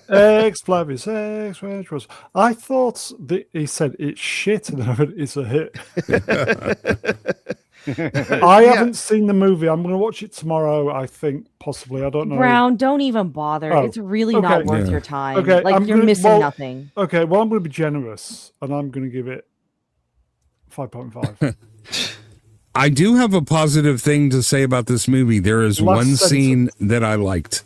X Flavius, X Retros. I thought that he said it's shit, and I heard it's a hit. I haven't seen the movie. I'm going to watch it tomorrow. I think possibly. I don't know. Brown, don't even bother. It's really not worth your time. Okay, like you're missing nothing. Okay, well I'm going to be generous, and I'm going to give it 5.5. I do have a positive thing to say about this movie. There is one scene that I liked.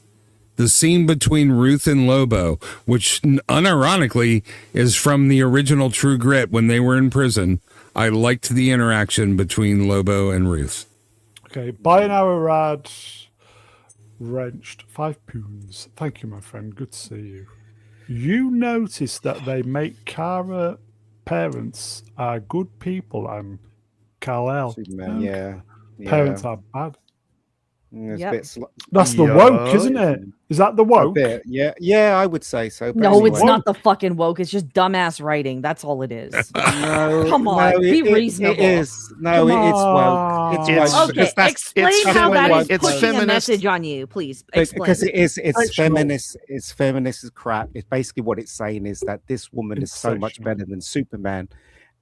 The scene between Ruth and Lobo, which unironically is from the original True Grit when they were in prison. I liked the interaction between Lobo and Ruth. Okay, buy an hour rad wrenched 5 poons. Thank you, my friend. Good to see you. You notice that they make Kara parents are good people and Kal-El. Parents are bad. That's the woke, isn't it? Is that the woke? Yeah, I would say so. No, it's not the fucking woke. It's just dumbass writing. That's all it is. No, come on, be reasonable. It is. No, it's woke. It's woke. Okay, explain how that is pushing a message on you, please. Explain. Because it's feminist. It's feminist crap. It's basically what it's saying is that this woman is so much better than Superman,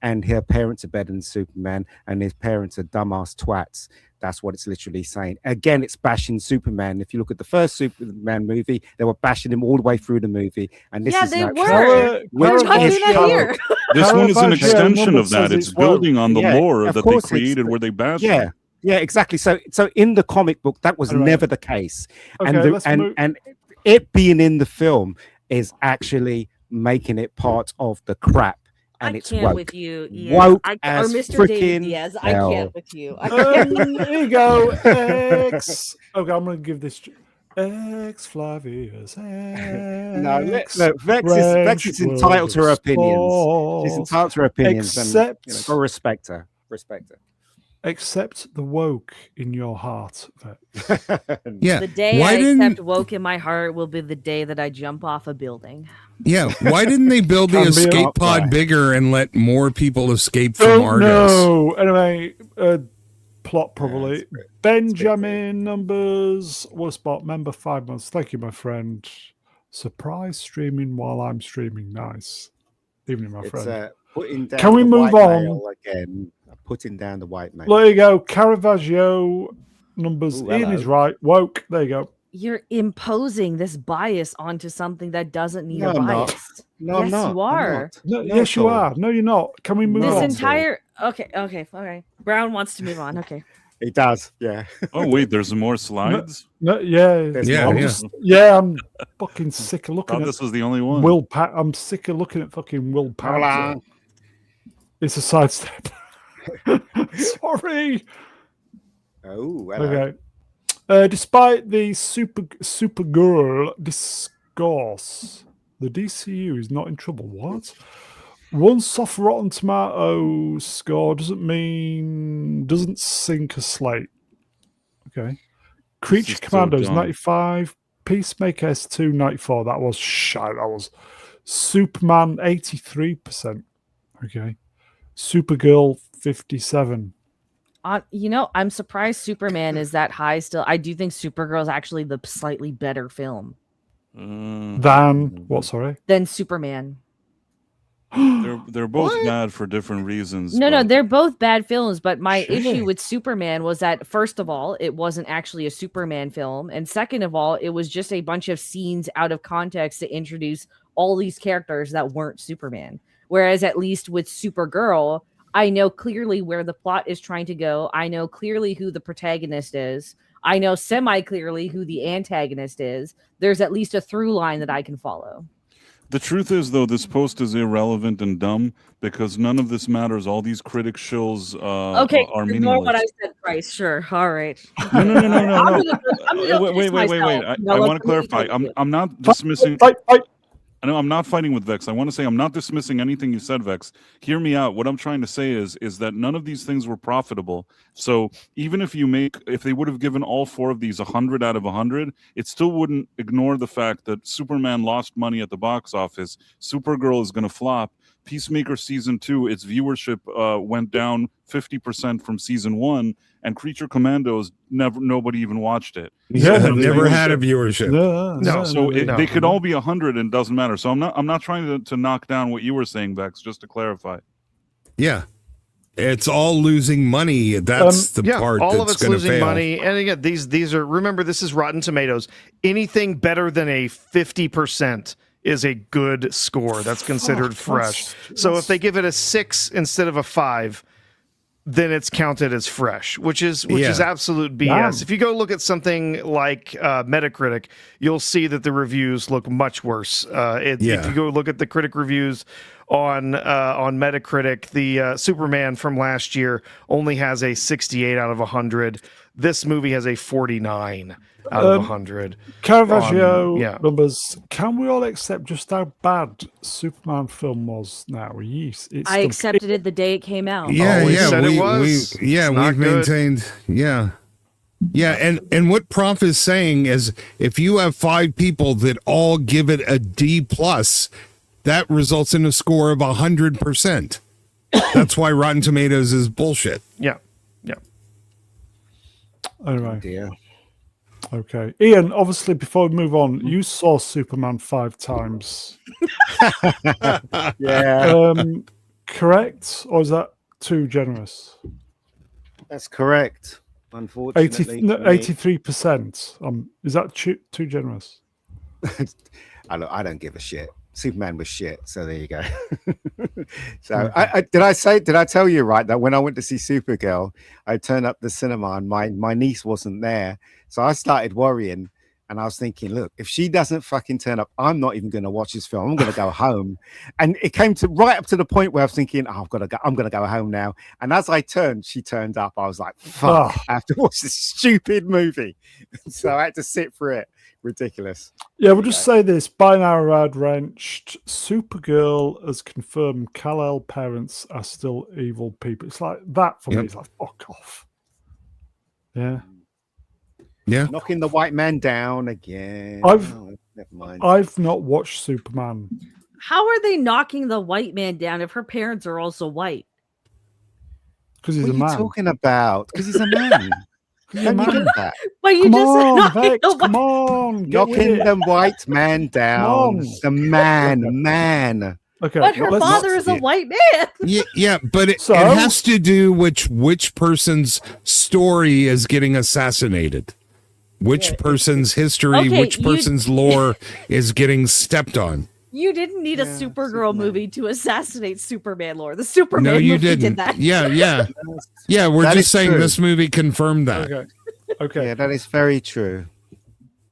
and her parents are better than Superman, and his parents are dumbass twats. That's what it's literally saying. Again, it's bashing Superman. If you look at the first Superman movie, they were bashing him all the way through the movie. And this is they now were. We're talking about here. This one is an extension of that. It's building on the lore that they created where they bashed him. Yeah, exactly. So in the comic book, that was never the case. Okay, and it being in the film is actually making it part of the crap. And it's can't woke. with you, woke or as Mr. David freaking Diaz. hell. I can't with you. Here you go. X. Okay, I'm going to give this X Flavius. No, Vex is entitled to her opinions. She's entitled to her opinions. And go respect her. Respect her. Accept the woke in your heart. Yeah. The day I accept woke in my heart will be the day that I jump off a building. Yeah. Why didn't they build the escape pod bigger and let more people escape from Argos? No. Anyway, plot probably. Benjamin numbers. What a spot. Member 5 months. Thank you, my friend. Surprise streaming while I'm streaming. Nice. Evening, my friend. Can we move on? Again. Putting down the white man. There you go. Caravaggio numbers. Ian is right. Woke. There you go. You're imposing this bias onto something that doesn't need a bias. No, yes, I'm you are. No, yes, you are. No, you're not. Can we move on? This entire okay. Brown wants to move on. Okay. He does. Yeah. Oh wait, there's more slides. I'm fucking sick of looking. This was the only one. I'm sick of looking at fucking Will Power. It's a sidestep. Sorry. Oh, hello. Okay. Despite the Supergirl discourse, The DCU is not in trouble. What? One soft Rotten Tomato score doesn't sink a slate. Okay. Creature Commandos, 95. Peacemaker S2, 94. That was shite. That was Superman, 83%. Okay. Supergirl, 57. I'm surprised Superman is that high still. I do think Supergirl is actually the slightly better film. Than what? Sorry. Than Superman. They're both bad for different reasons. No, they're both bad films. But my issue with Superman was that, first of all, it wasn't actually a Superman film, and second of all, it was just a bunch of scenes out of context to introduce all these characters that weren't Superman. Whereas at least with Supergirl, I know clearly where the plot is trying to go. I know clearly who the protagonist is. I know semi-clearly who the antagonist is. There's at least a through line that I can follow. The truth is, though, this post is irrelevant and dumb because none of this matters. All these critic shills are meaningless. Ignore what I said, Bryce. Sure. All right. No. Wait. I want to clarify. I'm not dismissing. I know I'm not fighting with Vex. I want to say I'm not dismissing anything you said, Vex. Hear me out. What I'm trying to say is that none of these things were profitable. So even if they would have given all four of these 100 out of 100, it still wouldn't ignore the fact that Superman lost money at the box office. Supergirl is going to flop. Peacemaker season 2, its viewership went down 50% from season 1, and Creature Commandos nobody even watched it. Never had a viewership. They could all be 100 and it doesn't matter. So I'm not trying to knock down what you were saying, Vex, just to clarify. Yeah. It's all losing money. That's the part all that's of it's going to losing fail. money. And again, these are, remember, this is Rotten Tomatoes. Anything better than a 50% is a good score. That's considered fresh. So if they give it a 6 instead of a 5, then it's counted as fresh, which is absolute BS. Wow. If you go look at something like Metacritic, you'll see that the reviews look much worse. If you go look at the critic reviews on Metacritic, the Superman from last year only has a 68 out of 100. This movie has a 49 out of 100. Caravaggio numbers. Can we all accept just how bad Superman film was now? I accepted it the day it came out. We've maintained. And what Prof is saying is, if you have 5 people that all give it a D+, that results in a score of 100%. That's why Rotten Tomatoes is bullshit. Yeah. Anyway. Yeah. Okay. Ian, obviously, before we move on, you saw Superman 5 times. Correct? Or is that too generous? That's correct. Unfortunately. 83%. Is that too generous? I don't give a shit. Superman was shit, so there you go. So did I tell you right that when I went to see Supergirl, I turned up the cinema and my niece wasn't there, so I started worrying, and I was thinking, look, if she doesn't fucking turn up, I'm not even going to watch this film. I'm going to go home. And it came to right up to the point where I was thinking, I'm going to go home now. And as I turned, she turned up. I was like, fuck, I have to watch this stupid movie. So I had to sit through it. Ridiculous. Yeah, we'll just say this. By now, Rad Wrenched, Supergirl has confirmed Kal-El parents are still evil people. It's like that for me. It's like, fuck off. Yeah. Knocking the white man down again. Never mind. I've not watched Superman. How are they knocking the white man down if her parents are also white? Because he's a man. What are you talking about? Because he's a man. But you Knocking the white man down. The man. Okay, but her father is a white man. But it has to do which person's story is getting assassinated, which person's history, which person's lore is getting stepped on. You didn't need a Supergirl movie to assassinate Superman lore. The Superman movie did that. Yeah. We're just saying true. This movie confirmed that. Okay. Yeah, that is very true.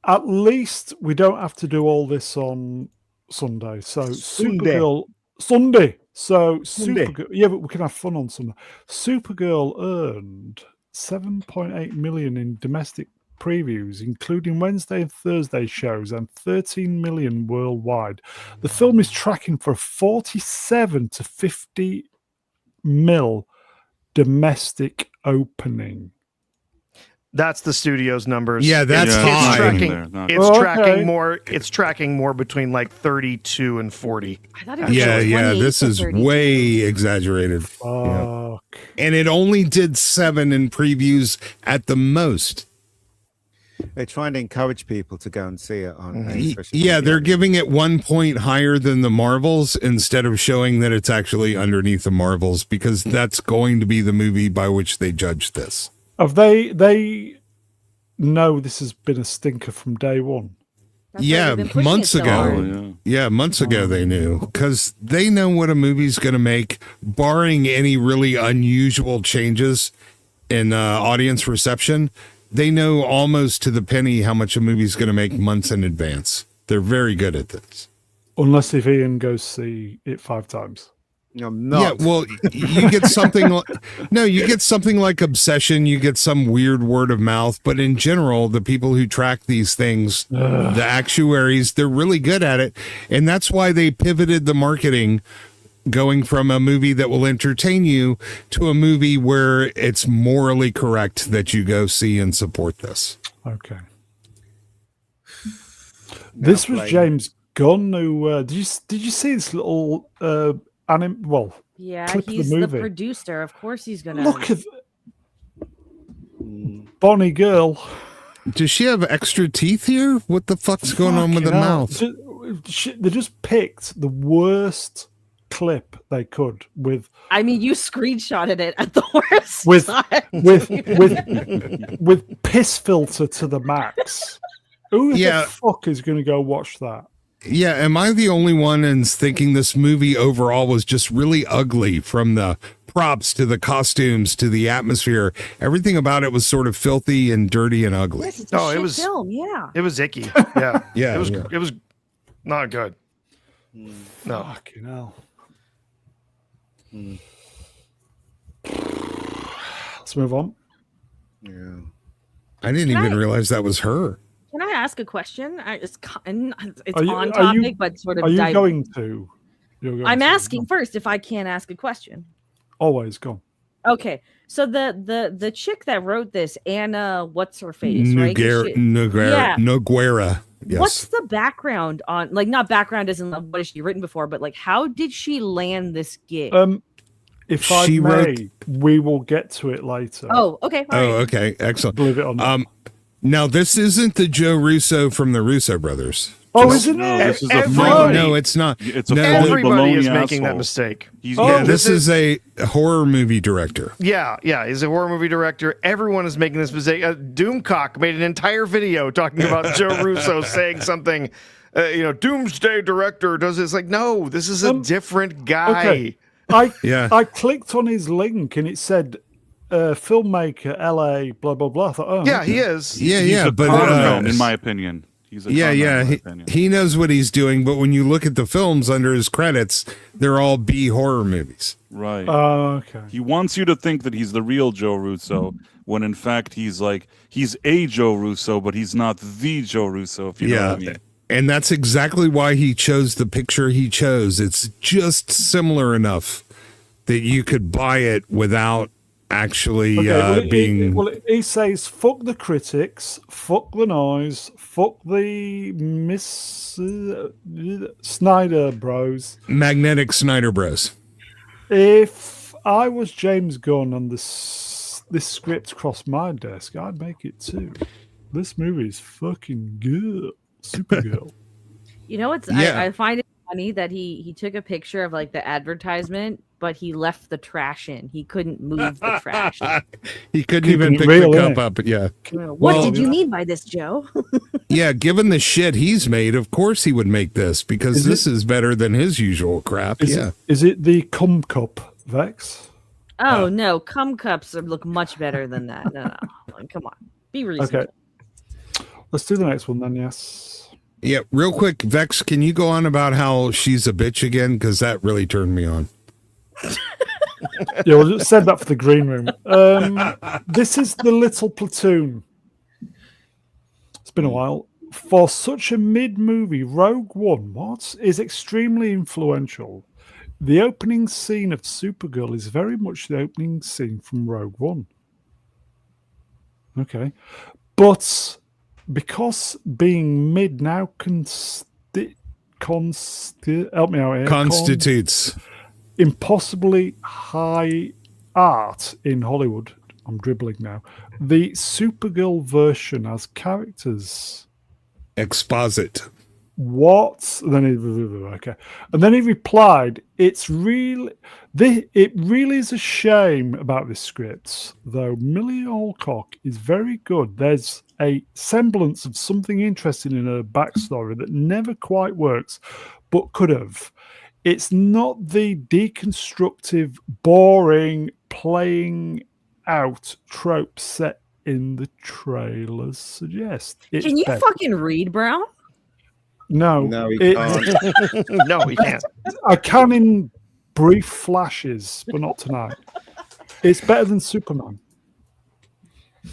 At least we don't have to do all this on Sunday. So Supergirl Sunday. So Supergirl. Yeah, but we can have fun on Sunday. Supergirl earned $7.8 million in domestic previews, including Wednesday and Thursday shows, and 13 million worldwide. The film is tracking for a 47 to 50 mil domestic opening. That's the studio's numbers. Yeah, that's high. It's tracking more between like 32 and 40. I thought it was This is way exaggerated. Fuck. And it only did 7 in previews at the most. They're trying to encourage people to go and see it on. They're giving it 1 point higher than the Marvels instead of showing that it's actually underneath the Marvels, because that's going to be the movie by which they judge this. Have they know this has been a stinker from day one? Months ago. Months ago they knew, because they know what a movie's going to make, barring any really unusual changes in audience reception. They know almost to the penny how much a movie's going to make months in advance. They're very good at this. Unless if Ian goes see it 5 times. Yeah, well, you get something you get something like Obsession, you get some weird word of mouth, but in general, the people who track these things, the actuaries, they're really good at it. And that's why they pivoted the marketing, going from a movie that will entertain you to a movie where it's morally correct that you go see and support this. Okay. This was James Gunn who did you see this little he's the producer. Of course he's gonna look at Bonnie girl. Does she have extra teeth here? What the fuck's going on with the mouth? They just picked the worst clip they could with. I mean, you screenshotted it at the worst with piss filter to the max. Who the fuck is going to go watch that? Yeah, am I the only one in thinking this movie overall was just really ugly, from the props to the costumes to the atmosphere? Everything about it was sort of filthy and dirty and ugly. Yes, it's a shit film. Yeah, it was icky. Yeah, it was not good. No, fucking hell. Let's move on. Yeah, I didn't even realize that was her. Can I ask a question? It's on topic, but sort of. Are you going to? I'm asking first if I can ask a question. Always go. Okay, so the chick that wrote this, Anna, what's her face, right? Noguera. Yes. What's the background on? Like, not background as in what has she written before, but like, how did she land this gig? If I may, we will get to it later. Oh, okay. All right. Okay. Excellent. Believe it or not. Now, this isn't the Joe Russo from the Russo brothers. Oh, isn't it? This is no, it's not. It's a everybody is making that mistake. This is a horror movie director. Yeah, he's a horror movie director. Everyone is making this mistake. Doomcock made an entire video talking about Joe Russo saying something. Doomsday director does this. Like, no, this is a different guy. Okay. I clicked on his link and it said filmmaker, LA, blah blah blah. I thought, he is. But in my opinion, he's he knows what he's doing. But when you look at the films under his credits, they're all B horror movies. Right. Okay. He wants you to think that he's the real Joe Russo, when in fact he's a Joe Russo, but he's not the Joe Russo. If you know what I mean. And that's exactly why he chose the picture he chose. It's just similar enough that you could buy it without actually being. He says, fuck the critics, fuck the noise, fuck the Snyder Bros. Magnetic Snyder Bros. If I was James Gunn and this script crossed my desk, I'd make it too. This movie is fucking good. Supergirl. You know what's I find it funny that he took a picture of like the advertisement, but he left the trash in. He couldn't move the trash. He couldn't even pick the cup up. Yeah. What did you mean by this, Joe? Yeah, given the shit he's made, of course he would make this, because this is better than his usual crap. Is it the cum cup, Vex? Oh no, cum cups look much better than that. No. Come on. Be reasonable. Okay. Let's do the next one then, yes. Yeah, real quick, Vex, can you go on about how she's a bitch again? Because that really turned me on. Yeah, we'll just save that for the green room. This is the little platoon. been a while. For such a mid-movie, Rogue One, is extremely influential. The opening scene of Supergirl is very much the opening scene from Rogue One. Okay. But because being mid now help me out here. Constitutes Impossibly high art in Hollywood. I'm dribbling now. The Supergirl version has characters. exposit. What? And then he replied, it really is a shame about this script, though Millie Alcock is very good. There's a semblance of something interesting in her backstory that never quite works, but could have. It's not the deconstructive, boring, playing out trope set in the trailers suggest. Can you fucking read, Brown? No, he can't. No, he can't. I can in brief flashes, but not tonight. It's better than Superman.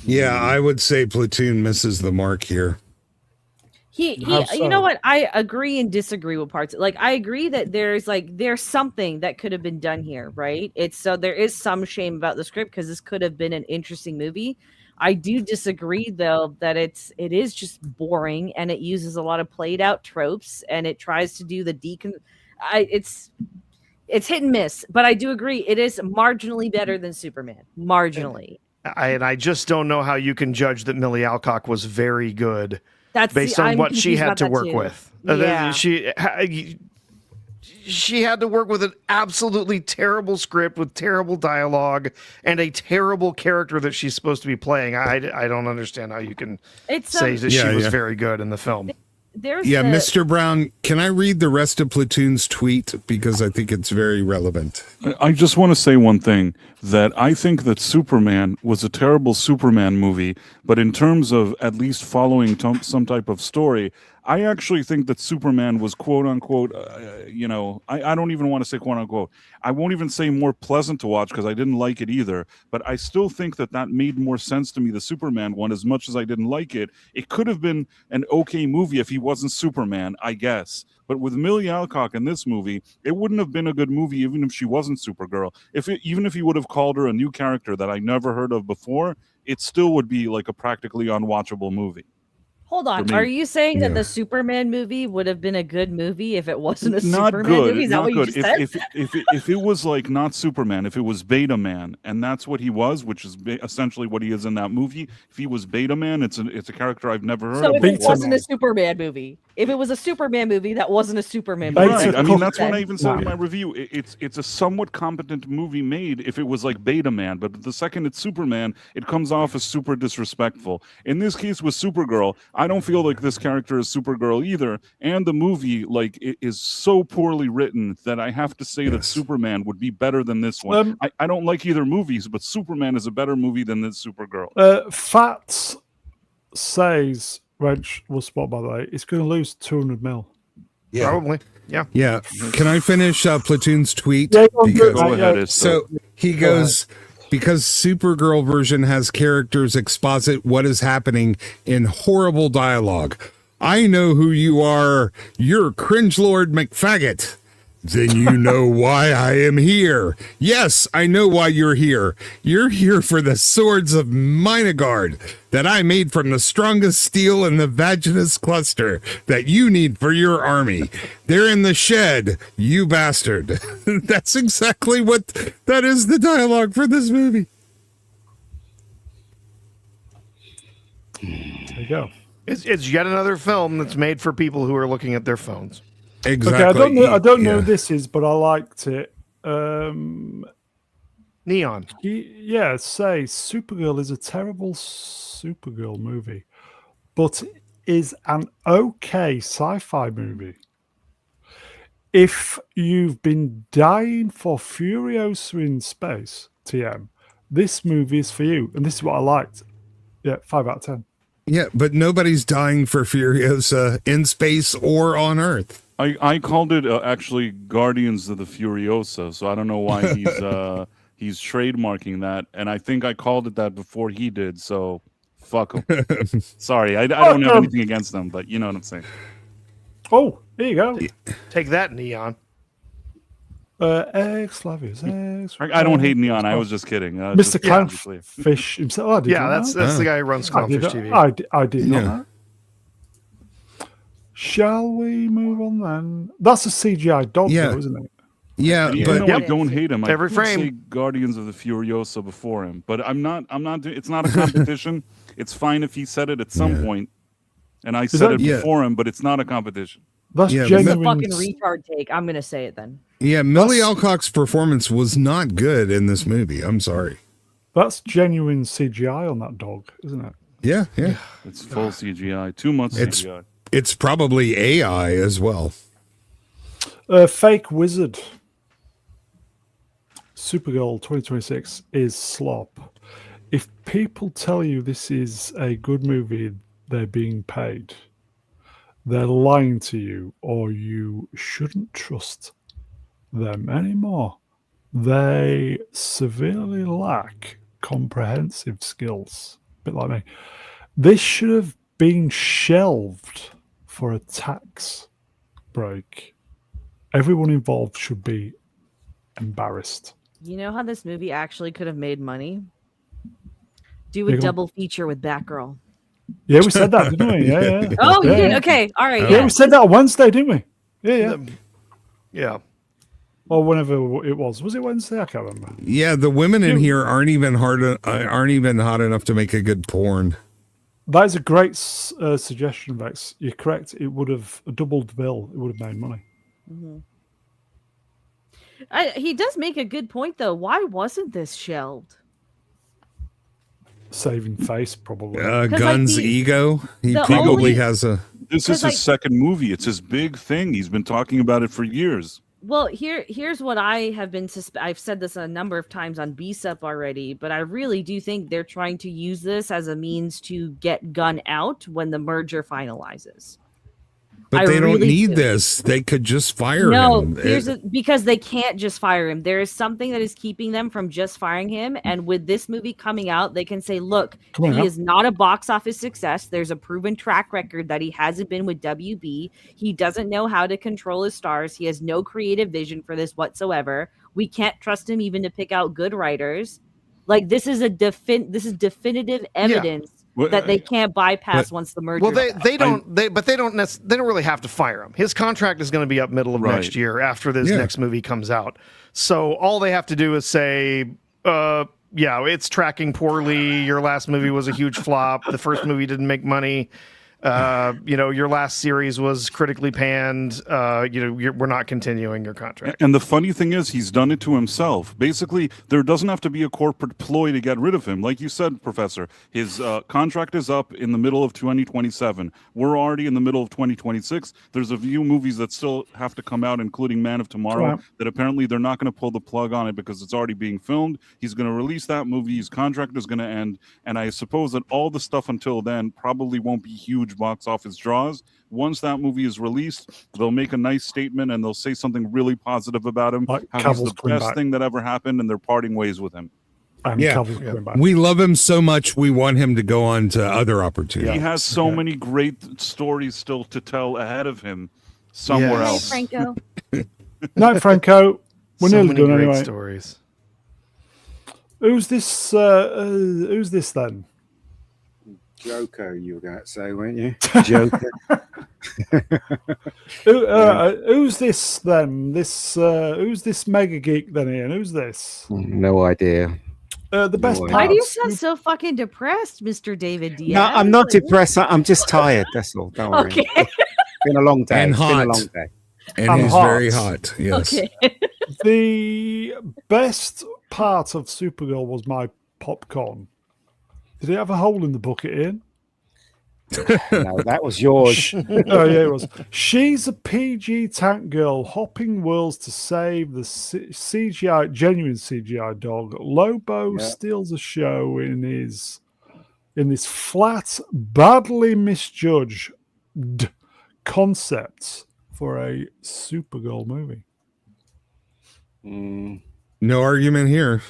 Yeah, I would say Platoon misses the mark here. You know what? I agree and disagree with parts. Like, I agree that there's something that could have been done here, right? There is some shame about the script because this could have been an interesting movie. I do disagree though that it is just boring and it uses a lot of played out tropes and it tries to do the it's hit and miss, but I do agree it is marginally better than Superman. Marginally. I just don't know how you can judge that Millie Alcock was very good. That's based on what she had to work too. with. Yeah. She had to work with an absolutely terrible script with terrible dialogue and a terrible character that she's supposed to be playing. I don't understand how you can say that she was very good in the film. Mr. Brown, can I read the rest of Platoon's tweet? Because I think it's very relevant. I just want to say one thing, that I think that Superman was a terrible Superman movie, but in terms of at least following some type of story, I actually think that Superman was quote unquote, I don't even want to say quote unquote. I won't even say more pleasant to watch because I didn't like it either. But I still think that made more sense to me, the Superman one, as much as I didn't like it. It could have been an okay movie if he wasn't Superman, I guess. But with Millie Alcock in this movie, it wouldn't have been a good movie even if she wasn't Supergirl. Even if he would have called her a new character that I never heard of before, it still would be like a practically unwatchable movie. Hold on. Are you saying that the Superman movie would have been a good movie if it wasn't a Superman movie? Is that what you just said? If it was like not Superman, if it was Beta Man, and that's what he was, which is essentially what he is in that movie. If he was Beta Man, it's a character I've never heard of. So if it wasn't a Superman movie, if it was a Superman movie, that wasn't a Superman movie. Right. I mean, that's what I even said in my review. It's a somewhat competent movie made if it was like Beta Man, but the second it's Superman, it comes off as super disrespectful. In this case with Supergirl, I don't feel like this character is Supergirl either, and the movie it is so poorly written that I have to say that Superman would be better than this one. I don't like either movies, but Superman is a better movie than this Supergirl. Fats says, Wrench will spot by the way, it's going to lose 200 mil. Yeah. Probably. Yeah. Yeah. Can I finish Platoon's tweet? Yeah, go ahead. So he goes, because Supergirl version has characters exposit what is happening in horrible dialogue. I know who you are. You're Cringelord McFaggot. Then you know why I am here. Yes, I know why you're here. You're here for the swords of Minagard that I made from the strongest steel in the Vaginus cluster that you need for your army. They're in the shed, you bastard. That's exactly that is the dialogue for this movie. There you go. It's yet another film that's made for people who are looking at their phones. Exactly. Okay, I don't know who this is, but I liked it. Neon. Say Supergirl is a terrible Supergirl movie, but is an okay sci-fi movie. If you've been dying for Furiosa in space, TM, this movie is for you. And this is what I liked. Yeah, 5 out of 10. Yeah, but nobody's dying for Furiosa in space or on Earth. I called it actually Guardians of the Furiosa, so I don't know why he's trademarking that, and I think I called it that before he did. So fuck them. Sorry, I don't have anything against them, but you know what I'm saying. Oh, here you go. Take that, Neon. Ex-Slavius. I don't hate Neon. I was just kidding. Mr. Clownfish himself. Oh, That's the guy who runs Clownfish TV. I did not know. Shall we move on then? That's a CGI dog, though, isn't it? Yeah, but I don't hate him. Every I frame. say Guardians of the Furiosa before him, but I'm not. It's not a competition. It's fine if he said it at some point, and I said it before him, but it's not a competition. That's genuine. A fucking retard take. I'm gonna say it then. Yeah, Millie Alcock's performance was not good in this movie. I'm sorry. That's genuine CGI on that dog, isn't it? Yeah. It's full CGI. 2 months CGI. It's probably AI as well. Fake Wizard. Supergirl 2026 is slop. If people tell you this is a good movie, they're being paid. They're lying to you, or you shouldn't trust them anymore. They severely lack comprehensive skills. A bit like me. This should have been shelved for a tax break. Everyone involved should be embarrassed. You know how this movie actually could have made money? Do a double feature with Batgirl. Yeah, we said that, didn't we? Yeah. Oh, you did? Okay. All right. Yeah, we said that on Wednesday, didn't we? Yeah. Yeah. Or whenever it was. Was it Wednesday? I can't remember. Yeah, the women in here aren't even hot enough to make a good porn. That is a great suggestion, Vex. You're correct. It would have doubled the bill. It would have made money. Mm-hmm. He does make a good point, though. Why wasn't this shelved? Saving face, probably. Gunn's ego. He probably has a... This is his second movie. It's his big thing. He's been talking about it for years. Well, here's what I have been. I've said this a number of times on BSUP already, but I really do think they're trying to use this as a means to get Gunn out when the merger finalizes. But they don't need this. They could just fire him. No, because they can't just fire him. There is something that is keeping them from just firing him. And with this movie coming out, they can say, look, he is not a box office success. There's a proven track record that he hasn't been with WB. He doesn't know how to control his stars. He has no creative vision for this whatsoever. We can't trust him even to pick out good writers. Like, this is definitive evidence. That they can't bypass once the merger. Well, they don't really have to fire him. His contract is going to be up middle of next year after this next movie comes out. So all they have to do is say, it's tracking poorly. Your last movie was a huge flop. The first movie didn't make money. Your last series was critically panned. We're not continuing your contract. And the funny thing is, he's done it to himself. Basically, there doesn't have to be a corporate ploy to get rid of him. Like you said, Professor, his contract is up in the middle of 2027. We're already in the middle of 2026. There's a few movies that still have to come out, including Man of Tomorrow, that apparently they're not going to pull the plug on it because it's already being filmed. He's going to release that movie. His contract is going to end. And I suppose that all the stuff until then probably won't be huge box office draws. Once that movie is released, they'll make a nice statement and they'll say something really positive about him. How he's the best thing that ever happened, and they're parting ways with him. We love him so much. We want him to go on to other opportunities. He has so many great stories still to tell ahead of him somewhere else. Night, Franco. Night, Franco. We're nearly done anyway. Stories. Who's this then? Joker, you were going to say, weren't you? Joker. Who's this then? Who's this mega geek then, Ian? Who's this? No idea. The best. Why do you sound so fucking depressed, Mr. David Diaz? No, I'm not depressed. I'm just tired. That's all. Don't worry. Okay. It's been a long day. And it's hot. been a long day. And he's very hot. Yes. Okay. The best part of Supergirl was my popcorn. Did it have a hole in the bucket, Ian? No, that was yours. Oh, yeah, it was. She's a PG tank girl hopping worlds to save the genuine CGI dog. Lobo steals the show in this flat, badly misjudged concept for a Supergirl movie. No argument here.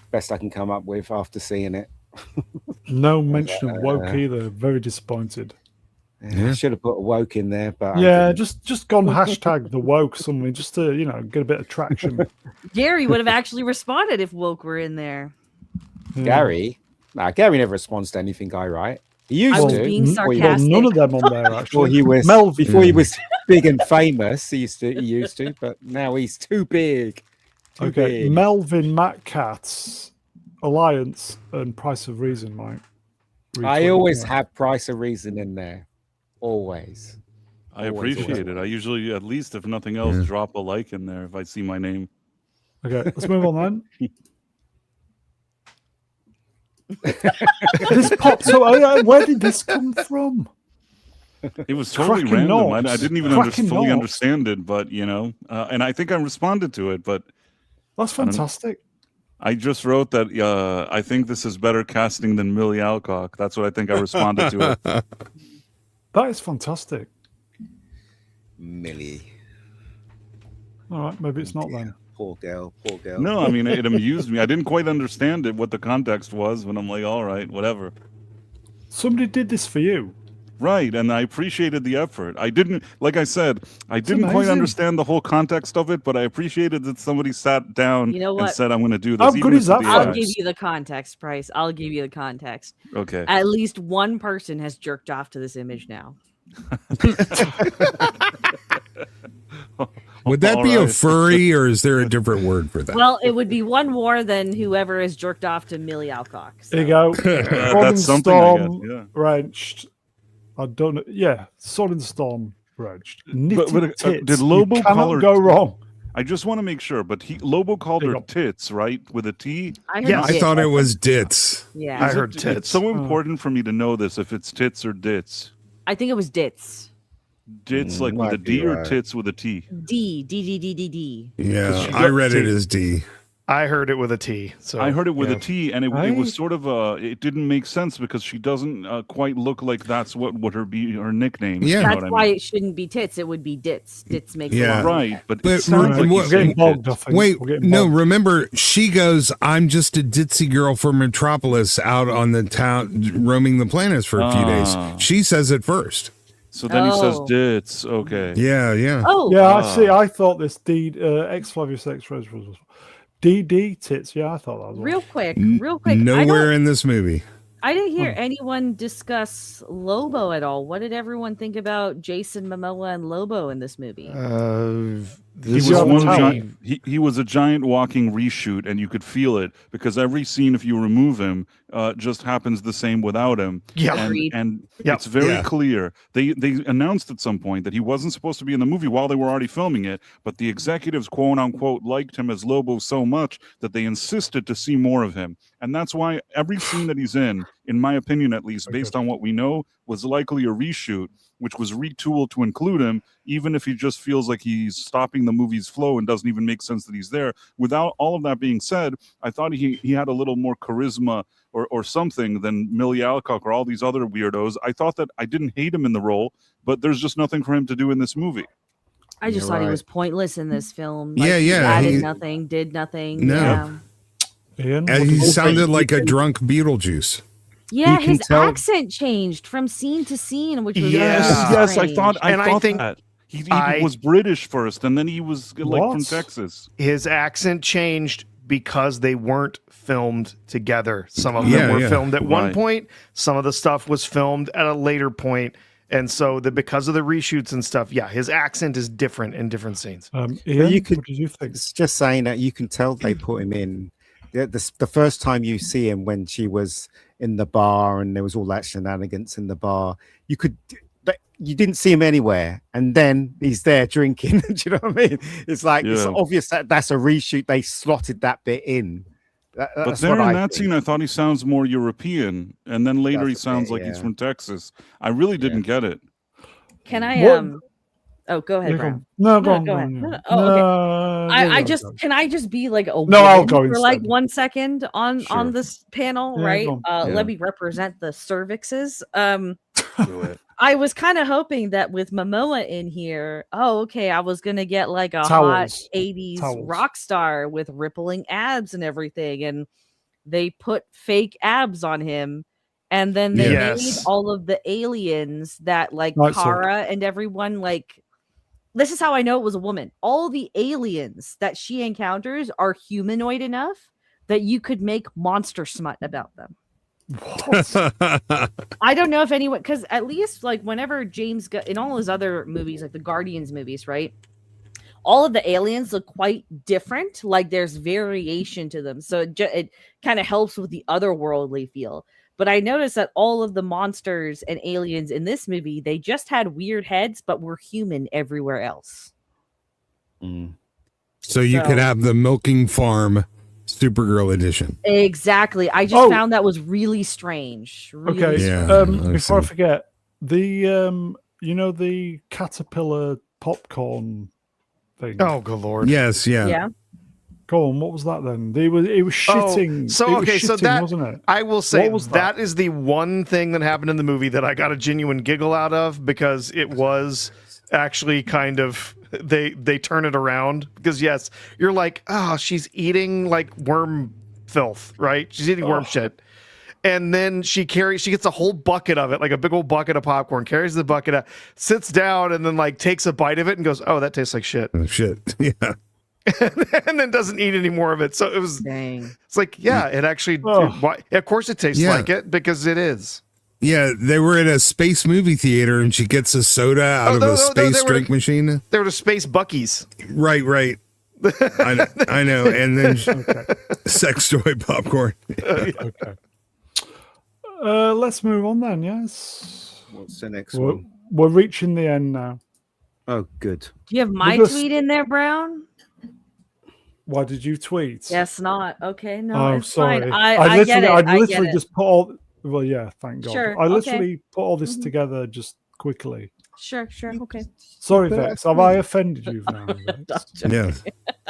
Best I can come up with after seeing it. No mention of woke either. Very disappointed. I should have put woke in there, but yeah, just gone hashtag the woke something just to get a bit of traction. Gary would have actually responded if woke were in there. Gary never responds to anything I write. He used to. Being sarcastic. None of them on there actually. Before he was big and famous, he used to, but now he's too big. Too big. Melvin, Matt Katz, Alliance, and Price of Reason, Mike. I always have Price of Reason in there. Always. I appreciate it. I usually, at least if nothing else, drop a like in there if I see my name. Okay, let's move on then. This popped up. Where did this come from? It was totally Cracking random. notes. I didn't even fully understand it, but and I think I responded to it. But that's fantastic. I just wrote that I think this is better casting than Millie Alcock. That's what I think I responded to it. That is fantastic. Millie. All right, maybe it's not then. Poor girl. No, I mean, it amused me. I didn't quite understand it, what the context was, but I'm like, all right, whatever. Somebody did this for you. Right, and I appreciated the effort. I didn't, like I said, I didn't quite understand the whole context of it, but I appreciated that somebody sat down and said, I'm going to do this. How good is that? I'll give you the context, Price. I'll give you the context. Okay. At least one person has jerked off to this image now. Would that be a furry, or is there a different word for that? Well, it would be one more than whoever has jerked off to Millie Alcock. So. There you go. That's something, I guess. Yeah. Wrenched. I don't know. Yeah, Sword and Storm wrenched. Did Lobo call her? Go wrong. I just want to make sure, but Lobo called her tits, right? With a T? I thought it was dits. Yeah. I heard tits. It's so important for me to know this, if it's tits or dits. I think it was dits. Dits like with a D or tits with a T? D. Yeah, I read it as D. I heard it with a T. So I heard it with a T, and it was sort of it didn't make sense because she doesn't quite look like that's what would her nickname. Yeah, that's why it shouldn't be tits. It would be dits. Dits makes right. But it sounds like we're getting bogged. Remember, she goes, "I'm just a ditzy girl from Metropolis out on the town, roaming the planets for a few days." She says it first. So then he says dits. Okay. Yeah. Oh. Yeah, I see. I thought this D X Flavius X was DD tits. Yeah, I thought that was real quick. Nowhere in this movie. I didn't hear anyone discuss Lobo at all. What did everyone think about Jason Momoa and Lobo in this movie? He was a giant walking reshoot, and you could feel it because every scene, if you remove him, just happens the same without him. Yeah, and it's very clear. They announced at some point that he wasn't supposed to be in the movie while they were already filming it, but the executives, quote unquote, liked him as Lobo so much that they insisted to see more of him. And that's why every scene that he's in my opinion, at least, based on what we know, was likely a reshoot, which was retooled to include him, even if he just feels like he's stopping the movie's flow and doesn't even make sense that he's there. Without all of that being said, I thought he had a little more charisma or something than Millie Alcock or all these other weirdos. I thought that I didn't hate him in the role, but there's just nothing for him to do in this movie. I just thought he was pointless in this film. He added nothing, did nothing. No. Yeah. And he sounded like a drunk Beetlejuice. Yeah, his accent changed from scene to scene, which was yes. I thought that. He was British first, and then he was from Texas. His accent changed because they weren't filmed together. Some of them were filmed at one point. Some of the stuff was filmed at a later point. And so because of the reshoots and stuff, his accent is different in different scenes. Ian, what did you think? It's just saying that you can tell they put him in. The first time you see him when she was in the bar and there was all that shenanigans in the bar, you didn't see him anywhere, and then he's there drinking. Do you know what I mean? It's like it's obvious that that's a reshoot. They slotted that bit in. But there in that scene, I thought he sounds more European, and then later he sounds like he's from Texas. I really didn't get it. Can I Oh, go ahead, Brown. No, go on. No. Oh, okay. Can I just be like a I'll go for instead. like 1 second on this panel, right? Yeah. Let me represent the cervixes. Do it. I was kind of hoping that with Momoa in here, I was gonna get like a hot 80s rock star with rippling abs and everything, and they put fake abs on him, and then they made Yes. all of the aliens that like Right, Kara and everyone like. This is how I know it was a woman. All the aliens that she encounters are humanoid enough that you could make monster smut about them. I don't know if anyone, because at least like whenever James got in all his other movies, like the Guardians movies, right? All of the aliens look quite different. Like there's variation to them, so it kind of helps with the otherworldly feel. But I noticed that all of the monsters and aliens in this movie, they just had weird heads, but were human everywhere else. So you could have the Milking Farm Supergirl edition. Exactly. I just found that was really strange. Really strange. Before I forget, the the caterpillar popcorn thing. Oh, good Lord. Yes, Yeah. Go on, what was that then? It was shitting. So that wasn't it? I will say was that is the one thing that happened in the movie that I got a genuine giggle out of, because it was actually kind of they turn it around, because yes, you're like, she's eating like worm filth, right? She's eating worm shit. And then she gets a whole bucket of it, like a big old bucket of popcorn, carries the bucket out, sits down, and then like takes a bite of it and goes, "Oh, that tastes like shit." Shit. Yeah. And then doesn't eat any more of it. So it was, Dang. It's like, yeah, it actually, of course it tastes like it, because it is. Yeah, they were at a space movie theater and she gets a soda out of a space drink machine. They were the space Buckies. Right. I know. And then sex toy popcorn. Okay. Let's move on then, yes. What's the next one? We're reaching the end now. Oh, good. Do you have my tweet in there, Brown? Why did you tweet? Yes, not. Okay, no, it's sorry. fine. I get it. I I literally get just put all. Well, yeah, thank God. Sure, I literally put all this together just quickly. Sure, okay. Sorry, Vex. Have I offended you now? Yeah.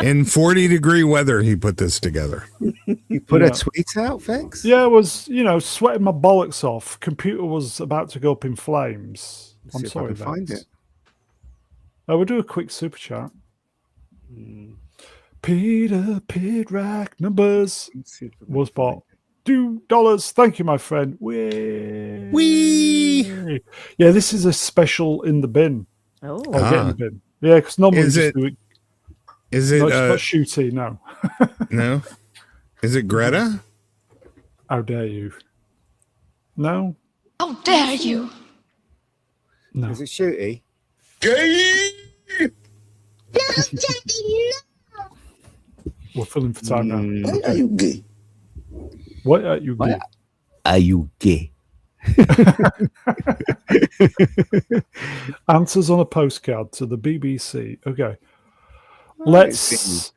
In 40-degree weather, he put this together. You put a tweet out, Vex? Yeah, I was, sweating my bollocks off. Computer was about to go up in flames. I'm sorry, Vex. Find it. We'll do a quick super chat. Peter Pidrack numbers was bought $2. Thank you, my friend. Wee. Yeah, this is a special in the bin. Oh, get in the bin. Yeah, because normally Is it do it. Is it No, it's not shooty. No. No? Is it Greta? How dare you? No. How dare you? No. Is it shooty? Gay! We're filling for time now. Are you gay? What are you gay? Are you gay? Answers on a postcard to the BBC. Okay. Let's.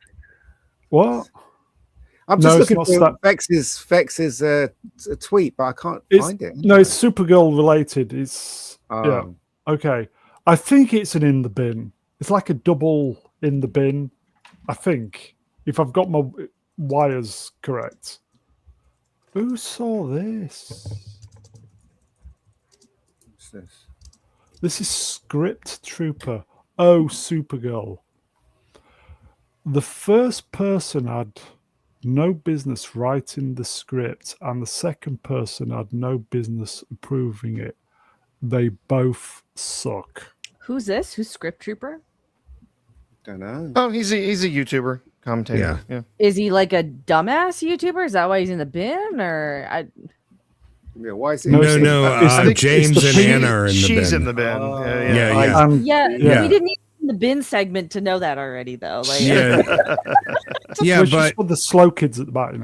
What? I'm just looking it's for not Vex's a tweet, but I can't find it. No, it's Supergirl related. It's yeah. Okay. I think it's an in the bin. It's like a double in the bin. I think, if I've got my wires correct. Who saw this? What's this? This is Script Trooper. Oh, Supergirl. The first person had no business writing the script, and the second person had no business approving it. They both suck. Who's this? Who's Script Trooper? Don't know. Oh, he's a YouTuber commentator. Yeah. Is he like a dumbass YouTuber? Is that why he's in the bin? Or Yeah, why is it? No, James and Anna are in the bin. She's in the bin. yeah. We didn't need the bin segment to know that already, though. Like, yeah, but for the slow kids at the back,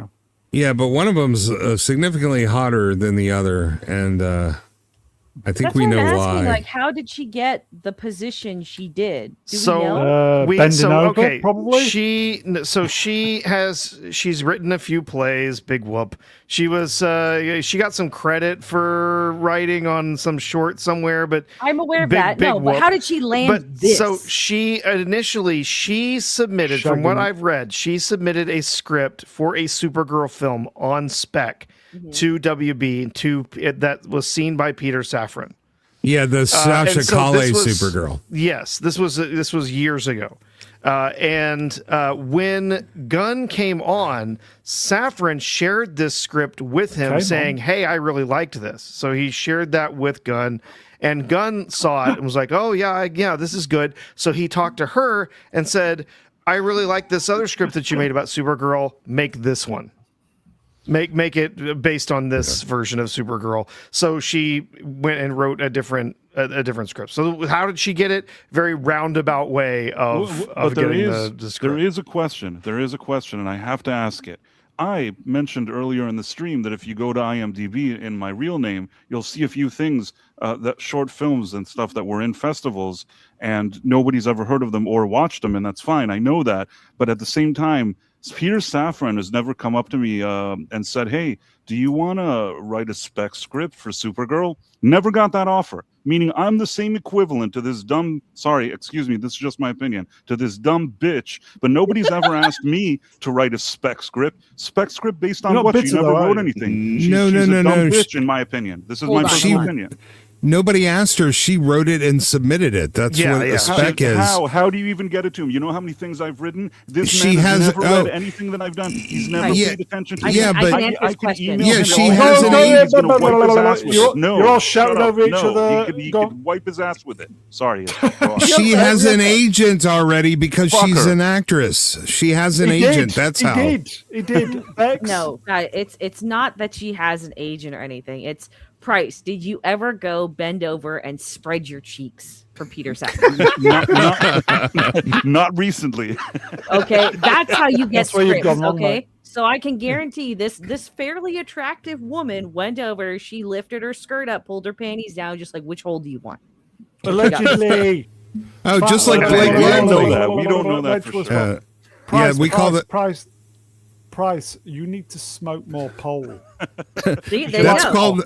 Yeah, but one of them's significantly hotter than the other, and I think we know why. Like, how did she get the position she did? Do so we know? Bending over, probably. She's written a few plays. Big whoop. She got some credit for writing on some short somewhere, but I'm aware of that. No, but how did she land this? So she submitted, from what I've read, she submitted a script for a Supergirl film on spec to WB that was seen by Peter Safran. Yeah, the Sasha Calle Supergirl. Yes, this was years ago. And when Gunn came on, Safran shared this script with him saying, hey, I really liked this. So he shared that with Gunn, and Gunn saw it and was like, oh, yeah, this is good. So he talked to her and said, I really like this other script that you made about Supergirl. Make this one. Make it based on this version of Supergirl. So she went and wrote a different script. So how did she get it? Very roundabout way of getting the script. There is a question. And I have to ask it. I mentioned earlier in the stream that if you go to IMDb in my real name, you'll see a few things, that short films and stuff that were in festivals, and nobody's ever heard of them or watched them, and that's fine. I know that. But at the same time, Peter Safran has never come up to me and said, hey, do you want to write a spec script for Supergirl? Never got that offer, meaning I'm the same equivalent to this dumb, this is just my opinion, to this dumb bitch, but nobody's ever asked me to write a spec script based on what? She never wrote anything. She's a dumb bitch, in my opinion. This is my personal opinion. Nobody asked her. She wrote it and submitted it. That's what a spec is. How do you even get it to him? You know how many things I've written? This man has never read anything that I've done. He's never paid attention to it. Yeah, but I can email him. She has an agent. You're all shouting over each other. He could wipe his ass with it. Sorry. She has an agent already because she's an actress. She has an agent. That's how. He did. No, it's not that she has an agent or anything. It's Price, did you ever go bend over and spread your cheeks for Peter Safran? Not recently. Okay, that's how you get scripts, okay? So I can guarantee this fairly attractive woman went over, she lifted her skirt up, pulled her panties down, just like, which hole do you want? Allegedly. Oh, just like Blake Lively. We don't know that for sure. We call it Price, you need to smoke more pole. That's called,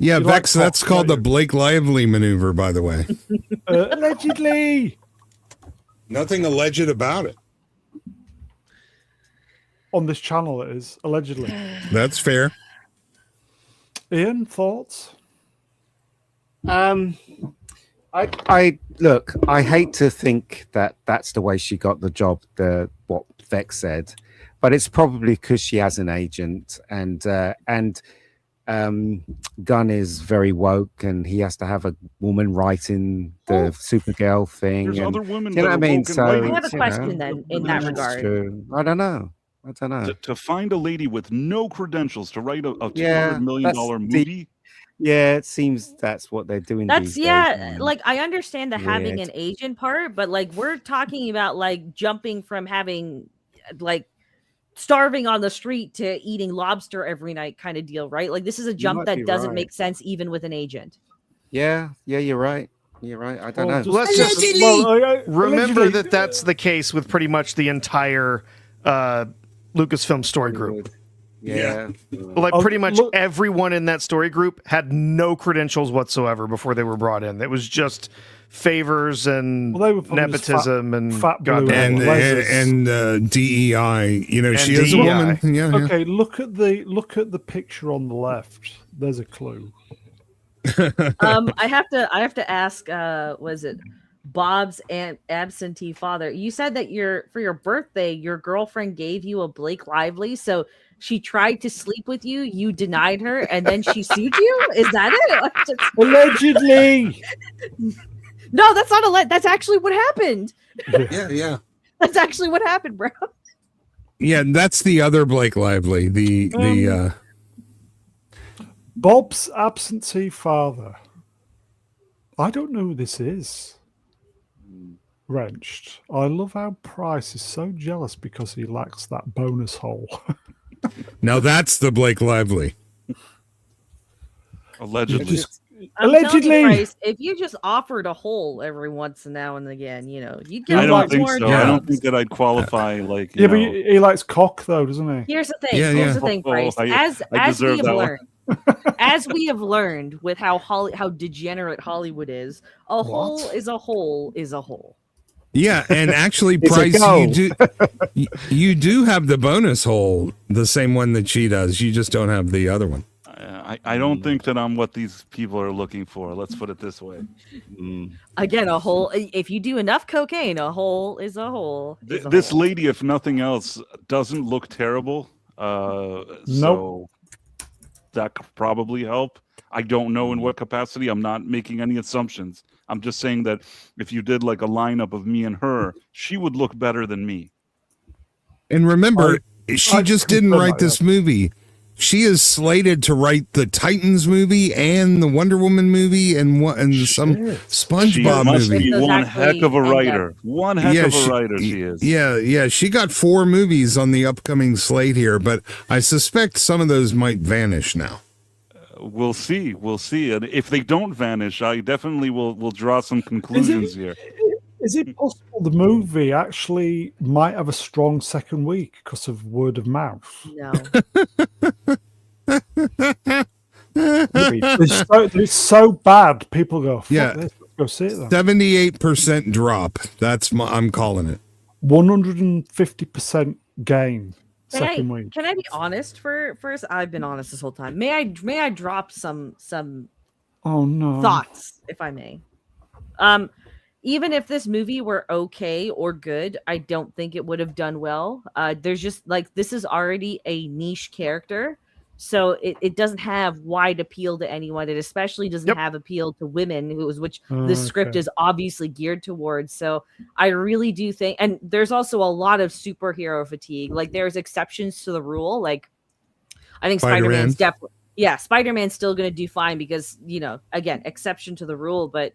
Vex. That's called the Blake Lively maneuver, by the way. Allegedly. Nothing alleged about it. On this channel, it is allegedly. That's fair. Ian, thoughts? I look. I hate to think that that's the way she got the job. What Vex said. But it's probably because she has an agent, and Gunn is very woke, and he has to have a woman writing the Supergirl thing. There's other women. You know what I mean? So I have a question then in that regard. I don't know. To find a lady with no credentials to write a $200 million movie. It seems that's what they're doing. That's these days, like I understand the having an agent part, but like we're talking about like jumping from having like starving on the street to eating lobster every night kind of deal, right? Like this is a jump that doesn't make sense even with an agent. Yeah, you're right. I don't know. Let's just remember that that's the case with pretty much the entire Lucasfilm story group. Yeah. Like pretty much everyone in that story group had no credentials whatsoever before they were brought in. It was just favors and nepotism and DEI. You know, she is a woman. Yeah. Okay, look at the picture on the left. There's a clue. I have to ask. Was it Bob's absentee father? You said that for your birthday, your girlfriend gave you a Blake Lively. So she tried to sleep with you. You denied her, and then she sued you. Is that it? Allegedly. No, that's not that's actually what happened. Yeah. That's actually what happened, bro. Yeah, that's the other Blake Lively. The Bob's absentee father. I don't know who this is. Wrenched. I love how Price is so jealous because he lacks that bonus hole. Now that's the Blake Lively. Allegedly. Allegedly. Price, if you just offered a hole every once now and again, you know, you get. I don't think so. I don't think that I'd qualify. Like, but he likes cock though, doesn't he? Here's the thing. Here's the thing, Price. As we have learned with how degenerate Hollywood is, a hole is a hole is a hole. Yeah, and actually, Price, you do have the bonus hole, the same one that she does. You just don't have the other one. I don't think that I'm what these people are looking for. Let's put it this way. Again, a hole. If you do enough cocaine, a hole is a hole. This lady, if nothing else, doesn't look terrible. So that could probably help. I don't know in what capacity. I'm not making any assumptions. I'm just saying that if you did like a lineup of me and her, she would look better than me. And remember, she just didn't write this movie. She is slated to write the Titans movie and the Wonder Woman movie and some SpongeBob movie. Be one heck of a writer. One heck of a writer she is. Yeah. She got 4 movies on the upcoming slate here, but I suspect some of those might vanish now. We'll see. And if they don't vanish, I definitely will draw some conclusions here. Is it possible the movie actually might have a strong second week because of word of mouth? No. It's so bad. People go, fuck this, let's go see it then. 78% drop. I'm calling it. 150% gain. Second week. Can I be honest first? I've been honest this whole time. May I drop some thoughts, if I may? Even if this movie were okay or good, I don't think it would have done well. There's just this is already a niche character, so it doesn't have wide appeal to anyone. It especially doesn't have appeal to women, which this script is obviously geared towards. So I really do think, and there's also a lot of superhero fatigue. There's exceptions to the rule. I think Spider-Man's definitely, Spider-Man's still going to do fine because, again, exception to the rule, but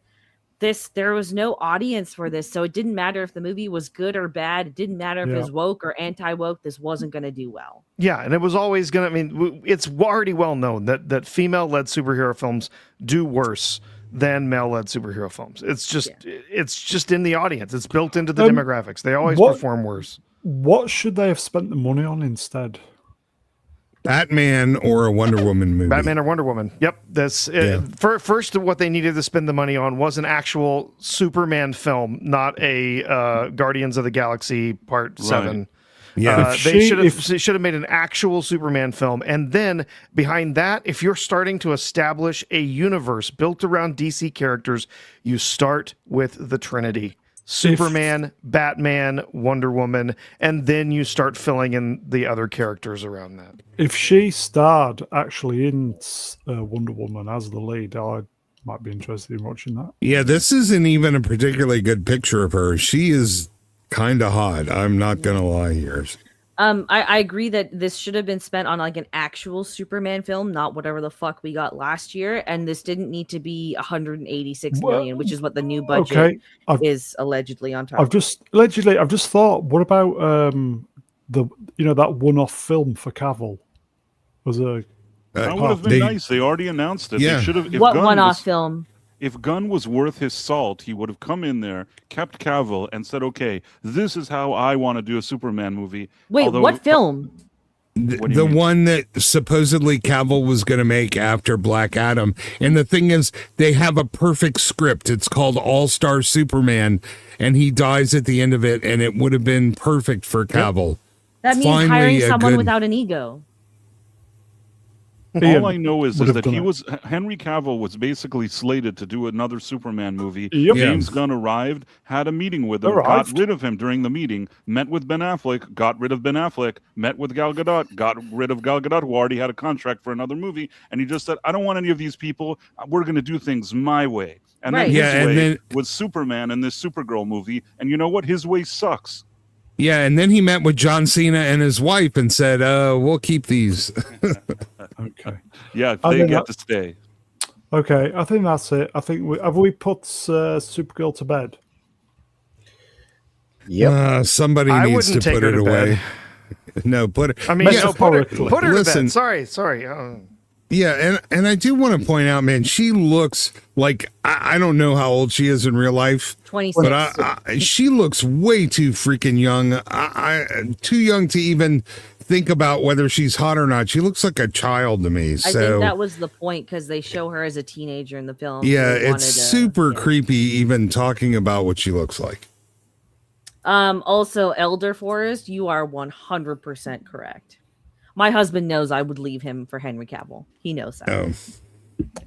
there was no audience for this, so it didn't matter if the movie was good or bad. It didn't matter if it was woke or anti-woke. This wasn't going to do well. Yeah, and it was always going to. I mean, it's already well known that female-led superhero films do worse than male-led superhero films. It's just in the audience. It's built into the demographics. They always perform worse. What should they have spent the money on instead? Batman or a Wonder Woman movie. Batman or Wonder Woman. Yep. First, what they needed to spend the money on was an actual Superman film, not a Guardians of the Galaxy Part 7. Yeah, they should have made an actual Superman film, and then behind that, if you're starting to establish a universe built around DC characters, you start with the Trinity. Superman, Batman, Wonder Woman, and then you start filling in the other characters around that. If she starred actually in Wonder Woman as the lead, I might be interested in watching that. Yeah, this isn't even a particularly good picture of her. She is kind of hot. I'm not going to lie here. I agree that this should have been spent on an actual Superman film, not whatever the fuck we got last year. And this didn't need to be 186 million, which is what the new budget is allegedly on top. I've just thought, what about that one-off film for Cavill? That would have been nice. They already announced it. Yeah. They should have. What one-off film? If Gunn was worth his salt, he would have come in there, kept Cavill, and said, "Okay, this is how I want to do a Superman movie." Wait, what film? The one that supposedly Cavill was going to make after Black Adam. And the thing is, they have a perfect script. It's called All-Star Superman, and he dies at the end of it, and it would have been perfect for Cavill. That means hiring someone without an ego. All I know is that Henry Cavill was basically slated to do another Superman movie. Yep. James Gunn arrived, had a meeting with him, got rid of him during the meeting, met with Ben Affleck, got rid of Ben Affleck, met with Gal Gadot, got rid of Gal Gadot, who already had a contract for another movie, and he just said, "I don't want any of these people. We're going to do things my way." And then his way was Superman in this Supergirl movie, and you know what? His way sucks. Yeah, and then he met with John Cena and his wife and said, we'll keep these. Okay. Yeah, they get to stay. Okay, I think that's it. I think have we put Supergirl to bed? Yeah. Somebody needs to put it away. No, put it. I mean, put her to bed. Sorry. Yeah, and I do want to point out, man, she looks like I don't know how old she is in real life. 26. But she looks way too freaking young. Too young to even think about whether she's hot or not. She looks like a child to me. I think that was the point because they show her as a teenager in the film. Yeah, it's super creepy even talking about what she looks like. Also, Elder Forest, you are 100% correct. My husband knows I would leave him for Henry Cavill. He knows that.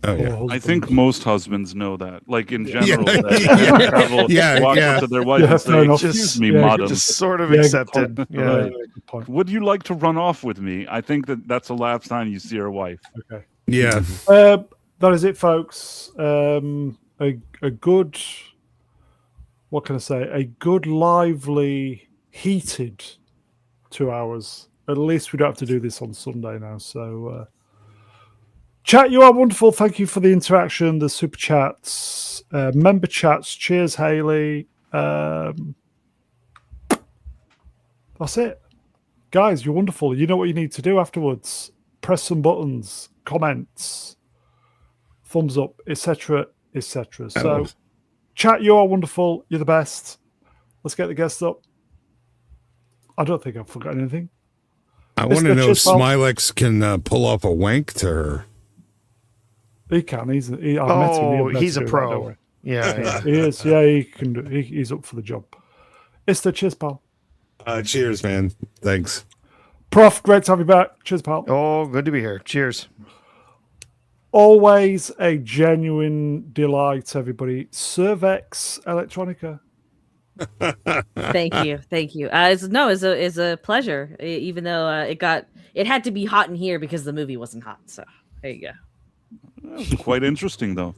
Oh yeah. I think most husbands know that. Like in general, Yeah. that Henry Cavill Yeah, walks yeah. up to their wife and say, "Excuse me, madam." Just sort of accepted. Good Yeah. good point. Would you like to run off with me? I think that's the last time you see your wife. Okay. Yeah. That is it, folks. A good, what can I say? A good, lively, heated 2 hours. At least we don't have to do this on Sunday now. So, chat, you are wonderful. Thank you for the interaction, the super chats, member chats. Cheers, Haley. That's it. Guys, you're wonderful. You know what you need to do afterwards. Press some buttons, comments, thumbs up, etc., etc. So, chat, you are wonderful. You're the best. Let's get the guests up. I don't think I've forgotten anything. I want to know if Smilex can pull off a wank to her. He can. I've met him. He's a pro. Yeah. He is. Yeah, he can do. He's up for the job. It's the cheers, pal. Cheers, man. Thanks. Prof, great to have you back. Cheers, pal. Oh, good to be here. Cheers. Always a genuine delight, everybody. Servex Electronica. Thank you. It's a pleasure. Even though it had to be hot in here because the movie wasn't hot. So there you go. That was quite interesting, though.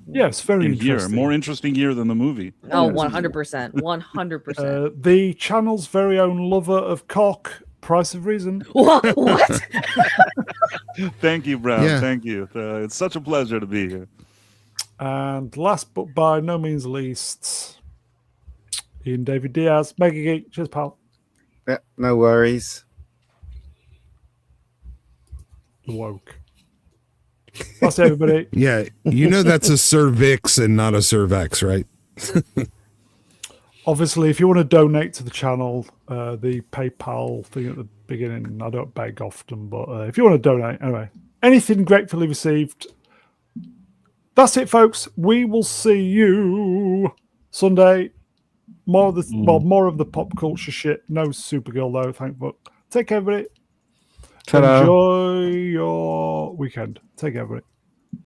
Yes, very interesting. Here, more interesting year than the movie. Oh, 100%. 100%. The channel's very own lover of cock. Price of Reason. What? Thank you, Brown. Yeah. Thank you. It's such a pleasure to be here. And last but by no means least, Ian David Diaz, Mega Geek. Cheers, pal. Yeah, no worries. Woke. That's everybody. Yeah, you know that's a cervix and not a cervex, right? Obviously, if you want to donate to the channel, the PayPal thing at the beginning, I don't beg often, but if you want to donate, anyway, anything gratefully received. That's it, folks. We will see you Sunday. More of the pop culture shit. No Supergirl though, thank fuck. Take care, everybody. Ta-da. Enjoy your weekend. Take care, everybody.